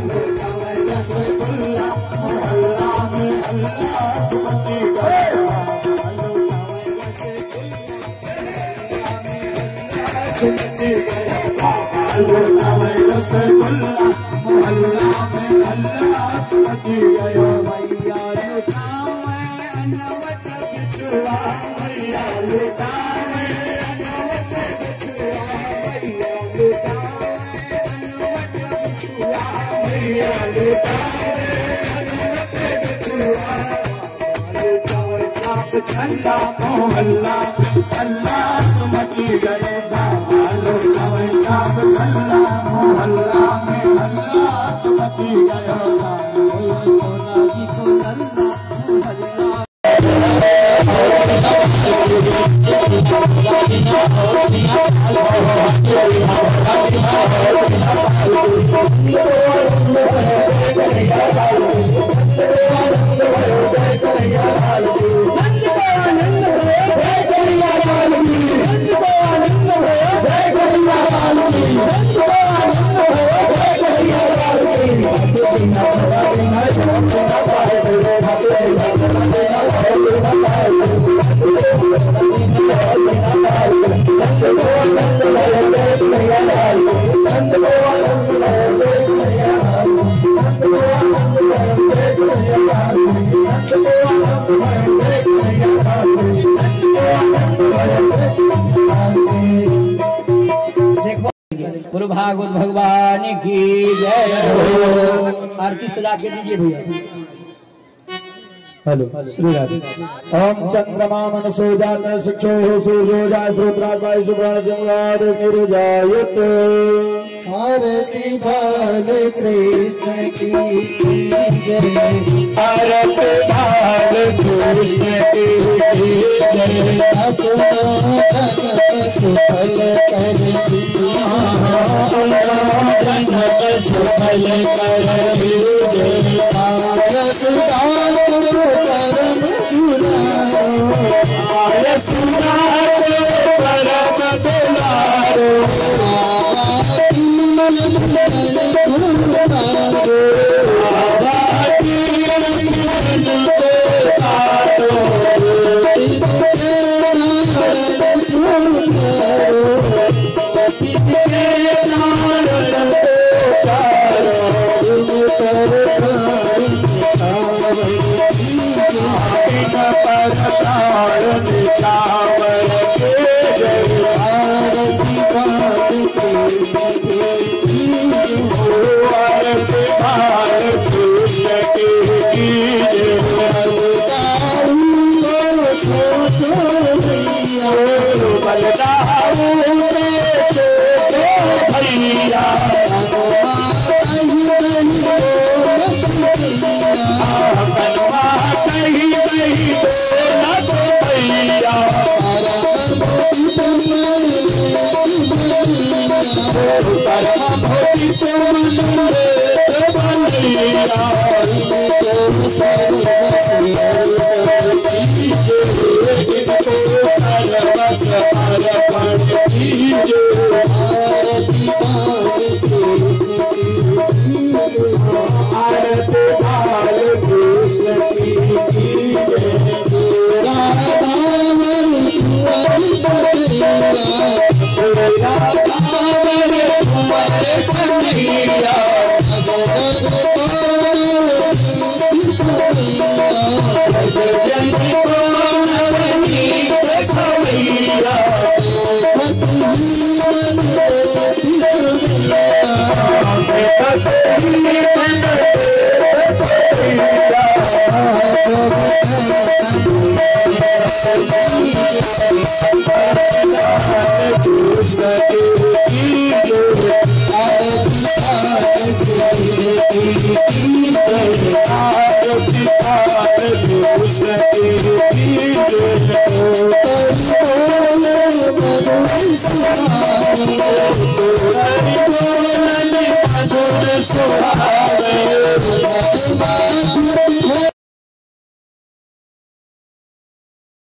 लुटावे रसगुल्ला मोहल्ला में हल्ला समझ गए, लुटावे रसगुल्ला मोहल्ला में हल्ला समझ गए। भैया लुटावे अनवट बिछुआ, भैया लुटावे छंदा मोहल्ला हल्ला समझ गए, बाबा लुटावे चाप छंदा मोहल्ला में हल्ला समझ गए। सोना जी को लल्ला मोहल्ला गुरु भागवत भगवान की जय हो। आरती सजा के दीजिए भैया। हेलो श्री राधे। ओम चंद्रमा मनसो जात शिक्षो सूर्यो जाय श्रोत्राय सुब्राण जंगाद निर्जायते। आरती भाल कृष्ण की जय, आरती भाल कृष्ण की जय। अपना जन्म सुफल कर दिया, जन्म सुफल कर दिया। आय सुदापुर परम दुलारो, आय सुदापुर परम प्राण निछावर के जय। आरती बाल कृष्ण की आरती बाल कृष्ण की जय। बलदाऊ छोटो भैया बलदाऊ छोटो भैया कनवा कहीं कहीं बोला तो भैया। परम भक्ति तुम भैया इनको सर्वस अर्पण कीजिए। आरती बाल कृष्ण की आरती बाल कृष्ण की कीजिए। तेरा दामन कुंवर कन्हैया तेरा दामन कुंवर कन्हैया जग जन को नवनीत खवैया। कृष्ण की आरती कृष्ण की